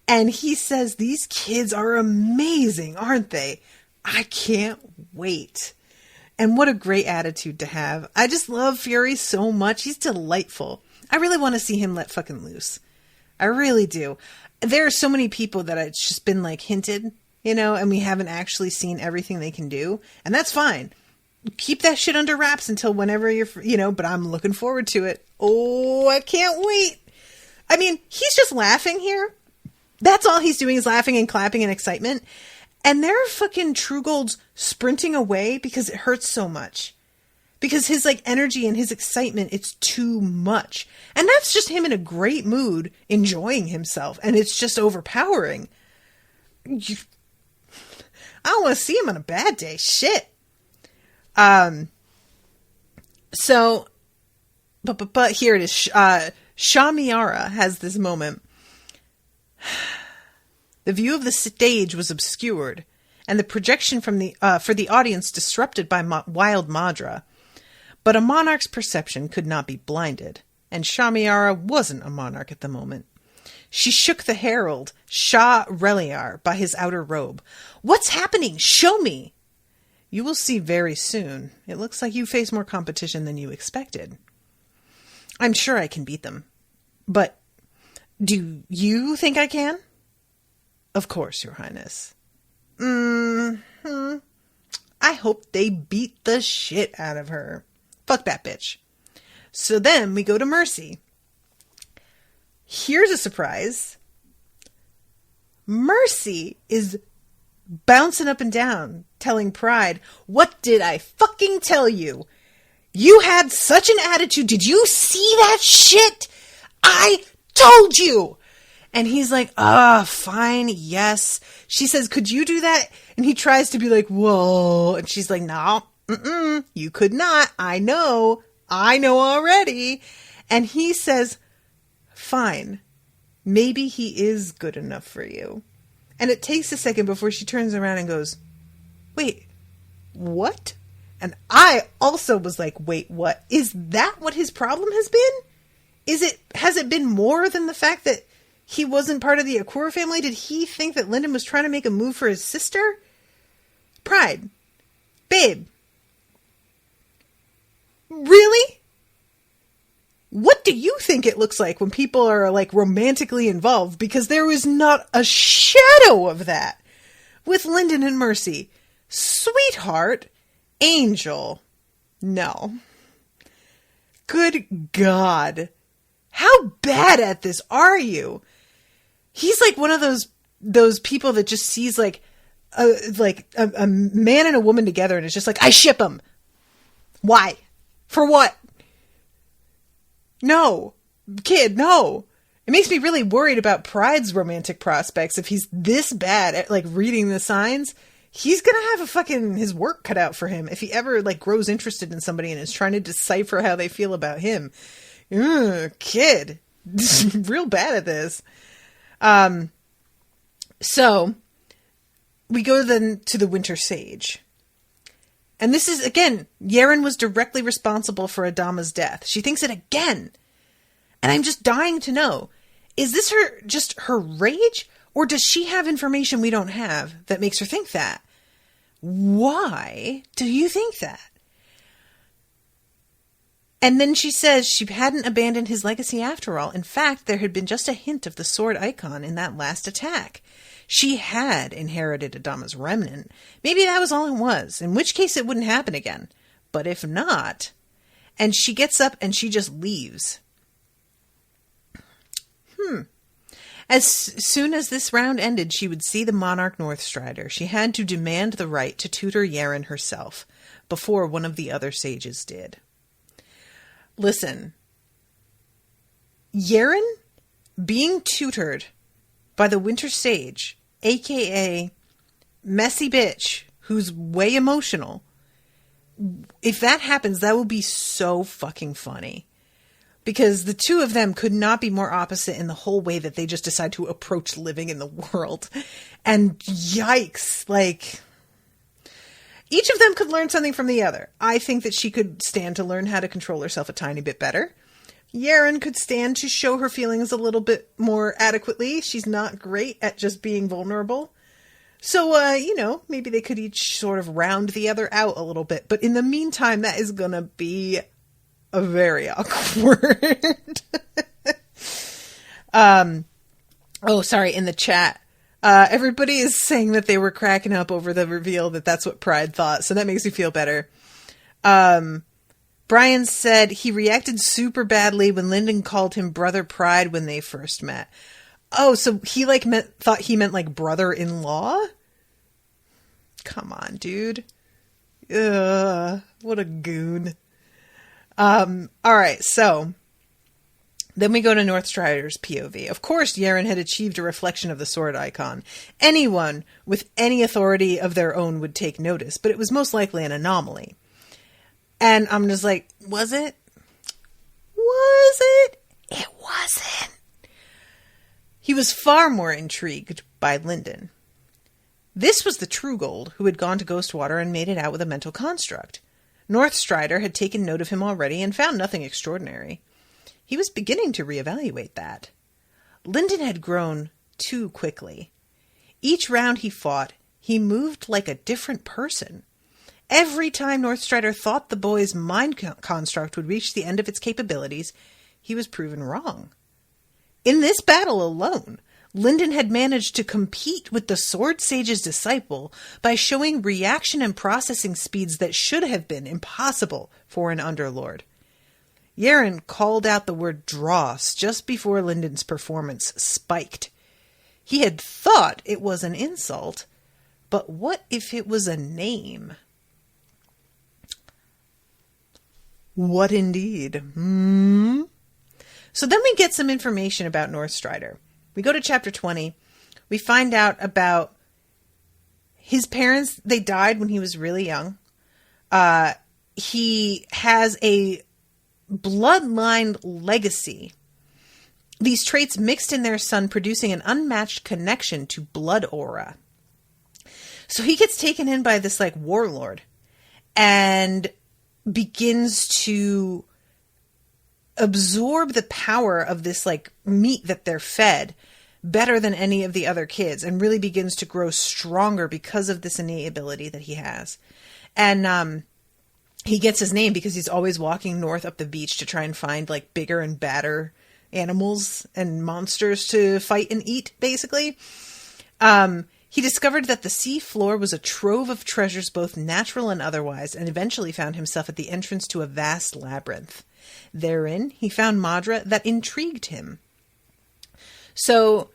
And he says, these kids are amazing, aren't they? I can't wait. And what a great attitude to have. I just love Fury so much. He's delightful. I really want to see him let fucking loose. I really do. There are so many people that it's just been like hinted, you know, and we haven't actually seen everything they can do. And that's fine. Keep that shit under wraps until whenever you're, you know, but I'm looking forward to it. Oh, I can't wait. I mean, he's just laughing here. That's all he's doing is laughing and clapping in excitement. And there are fucking True Golds sprinting away because it hurts so much. Because his like energy and his excitement, it's too much. And that's just him in a great mood, enjoying himself. And it's just overpowering. I don't want to see him on a bad day. Shit. So, but here it is. Shamiara has this moment. The view of the stage was obscured, and the projection from for the audience disrupted by wild Madra. But a monarch's perception could not be blinded, and Shamiara wasn't a monarch at the moment. She shook the herald, Shah Reliar, by his outer robe. What's happening? Show me! You will see very soon. It looks like you face more competition than you expected. I'm sure I can beat them. But do you think I can? Of course, Your Highness. I hope they beat the shit out of her. Fuck that bitch. So then we go to Mercy. Here's a surprise. Mercy is bouncing up and down, telling Pride, what did I fucking tell you? You had such an attitude. Did you see that shit? I told you. And he's like, fine, yes. She says, could you do that? And he tries to be like, whoa. And she's like, no, you could not. I know already. And he says, fine, maybe he is good enough for you. And it takes a second before she turns around and goes, wait, what? And I also was like, wait, what? Is that what his problem has been? Has it been more than the fact that he wasn't part of the Akura family? Did he think that Lindon was trying to make a move for his sister? Pride. Babe. Really? What do you think it looks like when people are like romantically involved? Because there was not a shadow of that with Lindon and Mercy. Sweetheart, Angel. No. Good God. How bad at this are you? He's like one of those people that just sees like a man and a woman together and it's just like, I ship them. Why? For what? No. Kid, no. It makes me really worried about Pride's romantic prospects. If he's this bad at like reading the signs, he's gonna have his work cut out for him if he ever like grows interested in somebody and is trying to decipher how they feel about him. Kid. Real bad at this. So we go then to the Winter Sage. And this is, again, Yerin was directly responsible for Adama's death. She thinks it again. And I'm just dying to know, is this just her rage? Or does she have information we don't have that makes her think that? Why do you think that? And then she says she hadn't abandoned his legacy after all. In fact, there had been just a hint of the sword icon in that last attack. She had inherited Adama's remnant. Maybe that was all it was, in which case it wouldn't happen again. But if not... And she gets up and she just leaves. As soon as this round ended, she would see the monarch Northstrider. She had to demand the right to tutor Yerin herself, before one of the other sages did. Listen. Yerin being tutored by the Winter Sage, aka messy bitch, who's way emotional. If that happens, that will be so fucking funny. Because the two of them could not be more opposite in the whole way that they just decide to approach living in the world. And yikes, like... Each of them could learn something from the other. I think that she could stand to learn how to control herself a tiny bit better. Yerin could stand to show her feelings a little bit more adequately. She's not great at just being vulnerable. So, maybe they could each sort of round the other out a little bit. But in the meantime, that is going to be very awkward. In the chat. Everybody is saying that they were cracking up over the reveal that that's what Pride thought. So that makes me feel better. Brian said he reacted super badly when Lindon called him Brother Pride when they first met. Oh, so he thought he meant like brother-in-law? Come on, dude. Ugh, what a goon. Alright, so then we go to Northstrider's POV. Of course, Yerin had achieved a reflection of the sword icon. Anyone with any authority of their own would take notice, but it was most likely an anomaly. And I'm just like, was it? Was it? It wasn't. He was far more intrigued by Lindon. This was the true Gold who had gone to Ghostwater and made it out with a mental construct. Northstrider had taken note of him already and found nothing extraordinary. He was beginning to reevaluate that. Lindon had grown too quickly. Each round he fought, he moved like a different person. Every time Northstrider thought the boy's mind construct would reach the end of its capabilities, he was proven wrong. In this battle alone, Lindon had managed to compete with the Sword Sage's disciple by showing reaction and processing speeds that should have been impossible for an Underlord. Yerin called out the word dross just before Lindon's performance spiked. He had thought it was an insult, but what if it was a name? What indeed? So then we get some information about Northstrider. We go to chapter 20. We find out about his parents. They died when he was really young. He has a bloodline legacy. These traits mixed in their son, producing an unmatched connection to blood aura. So he gets taken in by this warlord and begins to absorb the power of this meat that they're fed better than any of the other kids, and really begins to grow stronger because of this innate ability that he has. And he gets his name because he's always walking north up the beach to try and find bigger and badder animals and monsters to fight and eat, basically. He discovered that the sea floor was a trove of treasures, both natural and otherwise, and eventually found himself at the entrance to a vast labyrinth. Therein, he found Madra that intrigued him. So,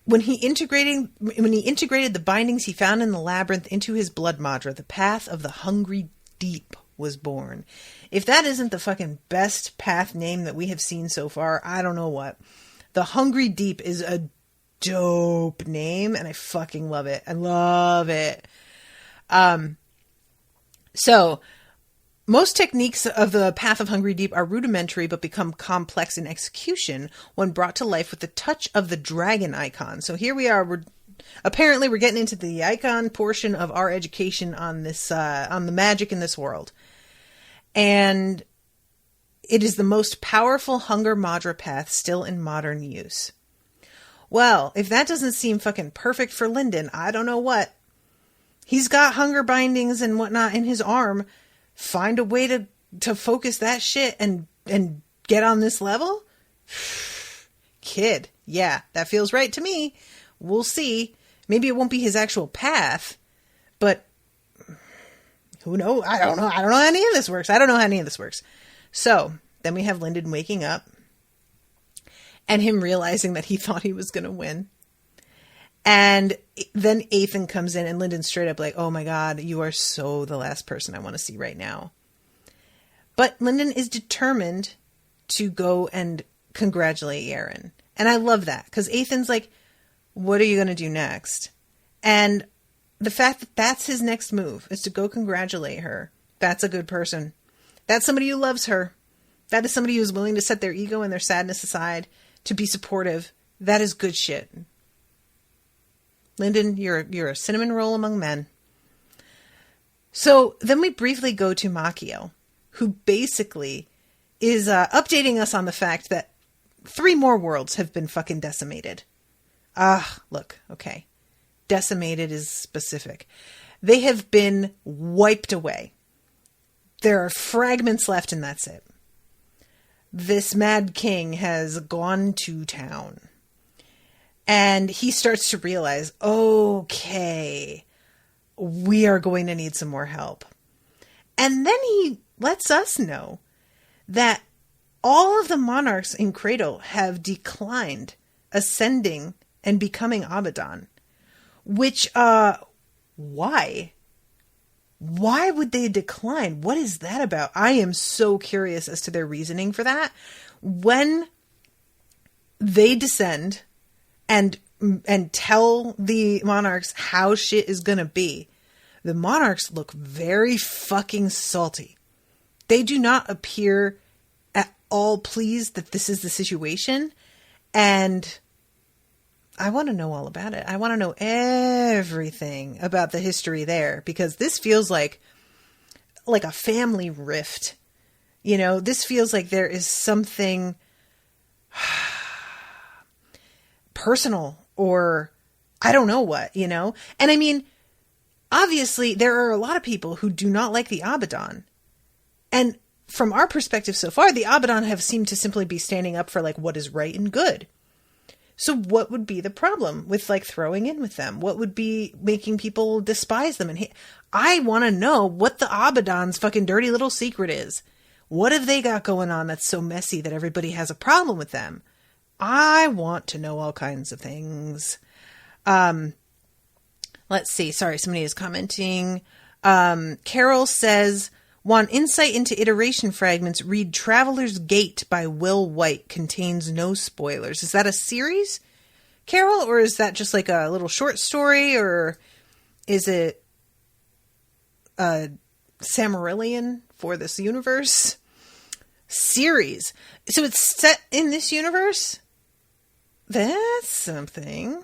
when he integrated the bindings he found in the labyrinth into his blood Madra, the path of the hungry deep was born. If that isn't the fucking best path name that we have seen so far, I don't know what. The Hungry Deep is a dope name, and I fucking love it. I love it. So, most techniques of the Path of Hungry Deep are rudimentary but become complex in execution when brought to life with the touch of the dragon icon. So here we are. We're getting into the icon portion of our education on this, on the magic in this world. And it is the most powerful Hunger Madra path still in modern use. Well, if that doesn't seem fucking perfect for Lindon, I don't know what. He's got hunger bindings and whatnot in his arm. Find a way to focus that shit and get on this level? Kid, yeah, that feels right to me. We'll see. Maybe it won't be his actual path, but who knows? I don't know how any of this works. So, then we have Lindon waking up and him realizing that he thought he was going to win. And then Ethan comes in and Lindon's straight up like, oh my God, you are so the last person I want to see right now. But Lindon is determined to go and congratulate Yerin. And I love that because Ethan's like, what are you going to do next? And the fact that that's his next move is to go congratulate her. That's a good person. That's somebody who loves her. That is somebody who's willing to set their ego and their sadness aside to be supportive. That is good shit. Lindon, you're a cinnamon roll among men. So then we briefly go to Machiel, who basically is updating us on the fact that 3 more worlds have been fucking decimated. Look, okay. Decimated is specific. They have been wiped away. There are fragments left and that's it. This Mad King has gone to town. And he starts to realize, okay, we are going to need some more help. And then he lets us know that all of the monarchs in Cradle have declined ascending and becoming Abaddon. Which, why? Why would they decline? What is that about? I am so curious as to their reasoning for that. When they descend and tell the monarchs how shit is gonna be, the monarchs look very fucking salty. They do not appear at all pleased that this is the situation, and I want to know all about it. I want to know everything about the history there, because this feels like a family rift. You know, this feels like there is something personal, or I don't know what, you know? And I mean, obviously there are a lot of people who do not like the Abaddon. And from our perspective so far, the Abaddon have seemed to simply be standing up for like what is right and good. So what would be the problem with like throwing in with them? What would be making people despise them? And I want to know what the Abaddon's fucking dirty little secret is. What have they got going on that's so messy that everybody has a problem with them? I want to know all kinds of things. Let's see. Sorry, somebody is commenting. Carol says, want insight into iteration fragments? Read Traveler's Gate by Will White. Contains no spoilers. Is that a series, Carol? Or is that just like a little short story? Or is it a Silmarillion for this universe? Series. So it's set in this universe? That's something.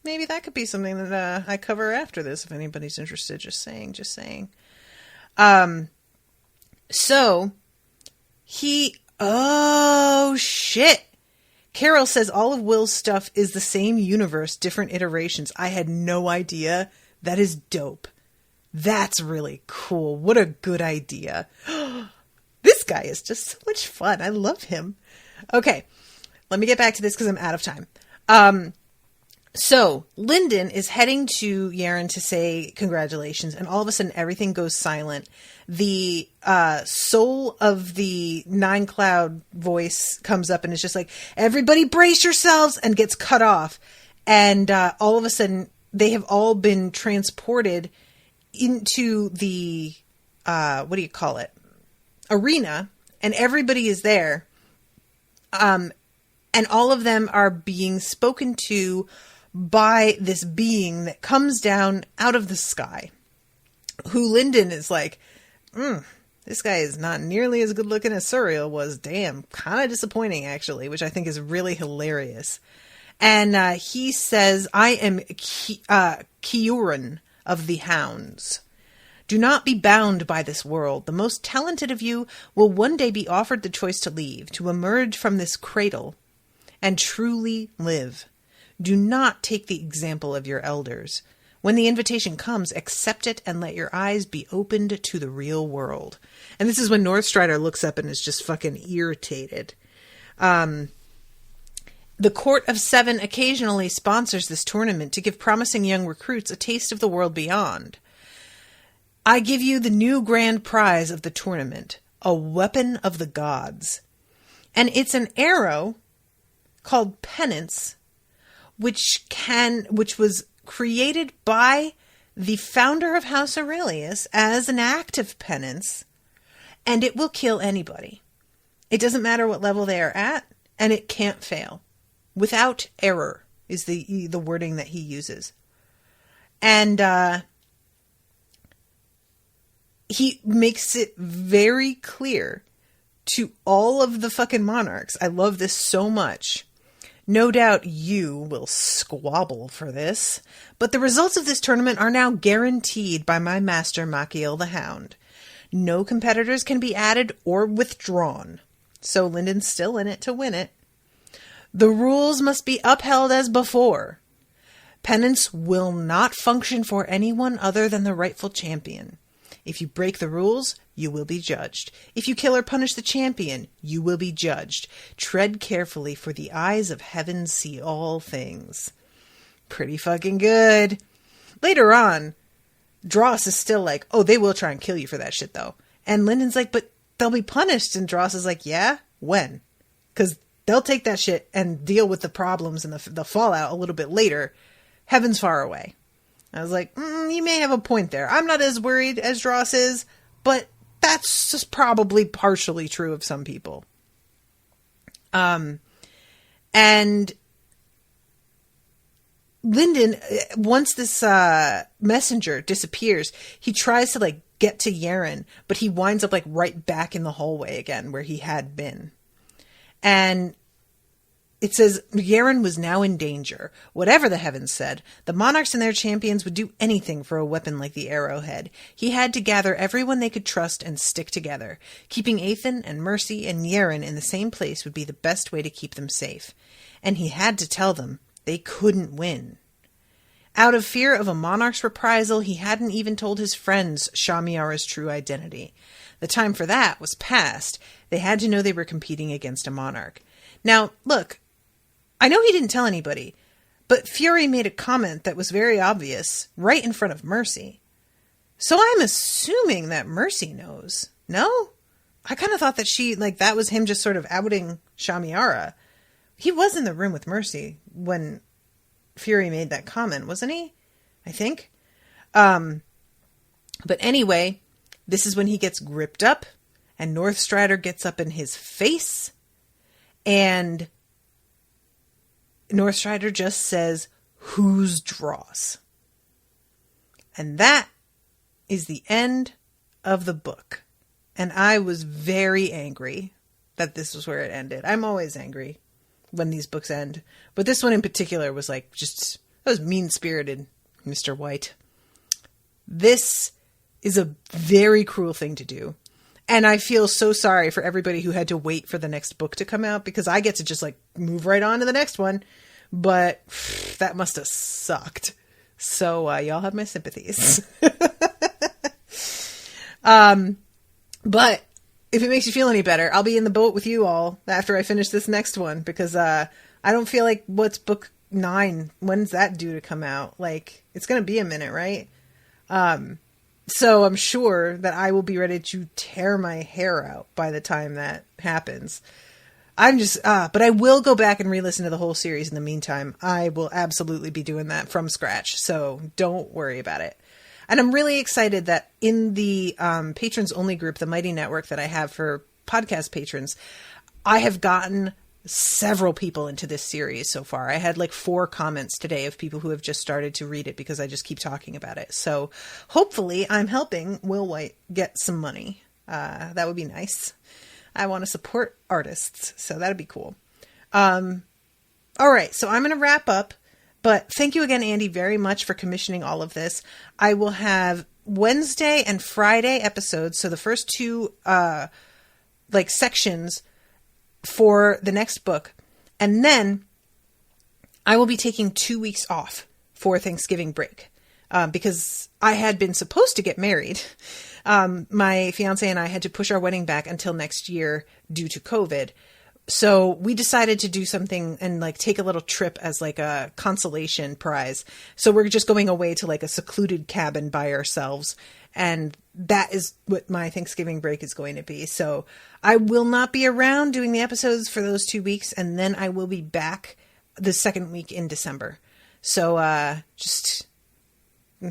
Maybe that could be something that I cover after this if anybody's interested. Just saying. So oh shit. Carol says all of Will's stuff is the same universe, different iterations. I had no idea. That is dope. That's really cool. What a good idea. This guy is just so much fun. I love him. Okay. Let me get back to this because I'm out of time. So Lindon is heading to Yerin to say congratulations, and all of a sudden everything goes silent. The soul of the Nine Cloud voice comes up and is just like, everybody brace yourselves, and gets cut off. And all of a sudden they have all been transported into the, what do you call it? Arena, and everybody is there. And all of them are being spoken to by this being that comes down out of the sky, who Lindon is like, this guy is not nearly as good looking as Suriel was. Damn, kind of disappointing, actually, which I think is really hilarious. And he says, I am Yerin of the Hounds. Do not be bound by this world. The most talented of you will one day be offered the choice to leave, to emerge from this cradle and truly live. Do not take the example of your elders. When the invitation comes, accept it and let your eyes be opened to the real world. And this is when Northstrider looks up and is just fucking irritated. The Court of Seven occasionally sponsors this tournament to give promising young recruits a taste of the world beyond. I give you the new grand prize of the tournament, a weapon of the gods. And it's an arrow called Penance, which was created by the founder of House Aurelius as an act of penance, and it will kill anybody. It doesn't matter what level they are at, and it can't fail. Without error is the wording that he uses. And he makes it very clear to all of the fucking monarchs. I love this so much. No doubt you will squabble for this, but the results of this tournament are now guaranteed by my master Machiel the Hound. No competitors can be added or withdrawn, so Lindon's still in it to win it. The rules must be upheld as before. Penance will not function for anyone other than the rightful champion. If you break the rules, you will be judged. If you kill or punish the champion, you will be judged. Tread carefully, for the eyes of heaven see all things. Pretty fucking good. Later on, Dross is still like, oh, they will try and kill you for that shit, though. And Lindon's like, but they'll be punished. And Dross is like, yeah? When? Because they'll take that shit and deal with the problems and the fallout a little bit later. Heaven's far away. I was like, you may have a point there. I'm not as worried as Dross is, but that's just probably partially true of some people. And Lindon, once this messenger disappears, he tries to get to Yerin, but he winds up right back in the hallway again where he had been. And it says Yerin was now in danger. Whatever the heavens said, the monarchs and their champions would do anything for a weapon like the arrowhead. He had to gather everyone they could trust and stick together. Keeping Ethan and Mercy and Yerin in the same place would be the best way to keep them safe. And he had to tell them they couldn't win. Out of fear of a monarch's reprisal, he hadn't even told his friends Shamiara's true identity. The time for that was past. They had to know they were competing against a monarch. Now, look, I know he didn't tell anybody, but Fury made a comment that was very obvious right in front of Mercy. So I'm assuming that Mercy knows. No? I kind of thought that that was him just sort of outing Shamiara. He was in the room with Mercy when Fury made that comment, wasn't he? I think. But anyway, this is when he gets gripped up, and Northstrider gets up in his face, and Northstrider just says, "Who's Dross?" And that is the end of the book. And I was very angry that this was where it ended. I'm always angry when these books end. But this one in particular was that was mean-spirited, Mr. White. This is a very cruel thing to do. And I feel so sorry for everybody who had to wait for the next book to come out, because I get to just move right on to the next one. But that must have sucked. So y'all have my sympathies. But if it makes you feel any better, I'll be in the boat with you all after I finish this next one, because I don't feel like what's book 9. When's that due to come out? Like, it's going to be a minute, right? So I'm sure that I will be ready to tear my hair out by the time that happens. I'm just, but I will go back and re-listen to the whole series in the meantime. I will absolutely be doing that from scratch, so don't worry about it. And I'm really excited that in the patrons only group, the Mighty Network that I have for podcast patrons, I have gotten several people into this series so far. I had like 4 comments today of people who have just started to read it because I just keep talking about it. So hopefully I'm helping Will White get some money. That would be nice. I want to support artists, so that'd be cool. All right, so I'm going to wrap up, but thank you again, Andy, very much for commissioning all of this. I will have Wednesday and Friday episodes, so the first 2 sections for the next book, and then I will be taking 2 weeks off for Thanksgiving break because I had been supposed to get married. My fiance and I had to push our wedding back until next year due to COVID. So we decided to do something and like take a little trip as like a consolation prize. So we're just going away to like a secluded cabin by ourselves. And that is what my Thanksgiving break is going to be. So I will not be around doing the episodes for those 2 weeks. And then I will be back the second week in December. So I'm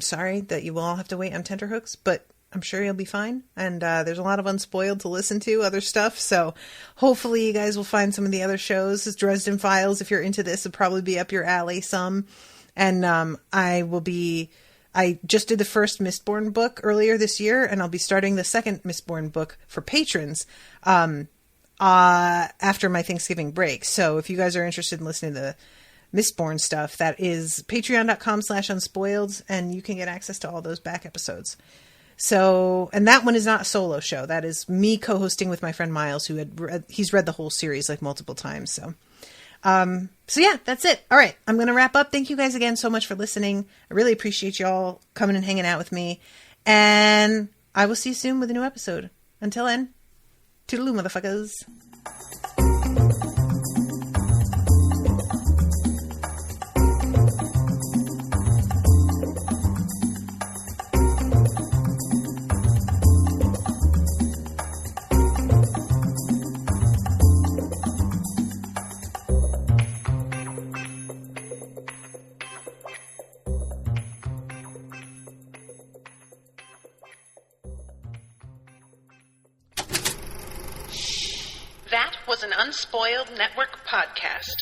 sorry that you will all have to wait on tenterhooks, but I'm sure you'll be fine. And there's a lot of Unspoiled to listen to, other stuff. So hopefully you guys will find some of the other shows. Dresden Files, if you're into this, will probably be up your alley some. And I just did the first Mistborn book earlier this year, and I'll be starting the second Mistborn book for patrons after my Thanksgiving break. So if you guys are interested in listening to the Mistborn stuff, that is patreon.com/unspoiled, and you can get access to all those back episodes. So, and that one is not a solo show. That is me co-hosting with my friend Miles, who he's read the whole series like multiple times. So yeah, that's it. All right. I'm going to wrap up. Thank you guys again so much for listening. I really appreciate y'all coming and hanging out with me, and I will see you soon with a new episode. Until then, toodaloo, motherfuckers. That was an Unspoiled Network podcast.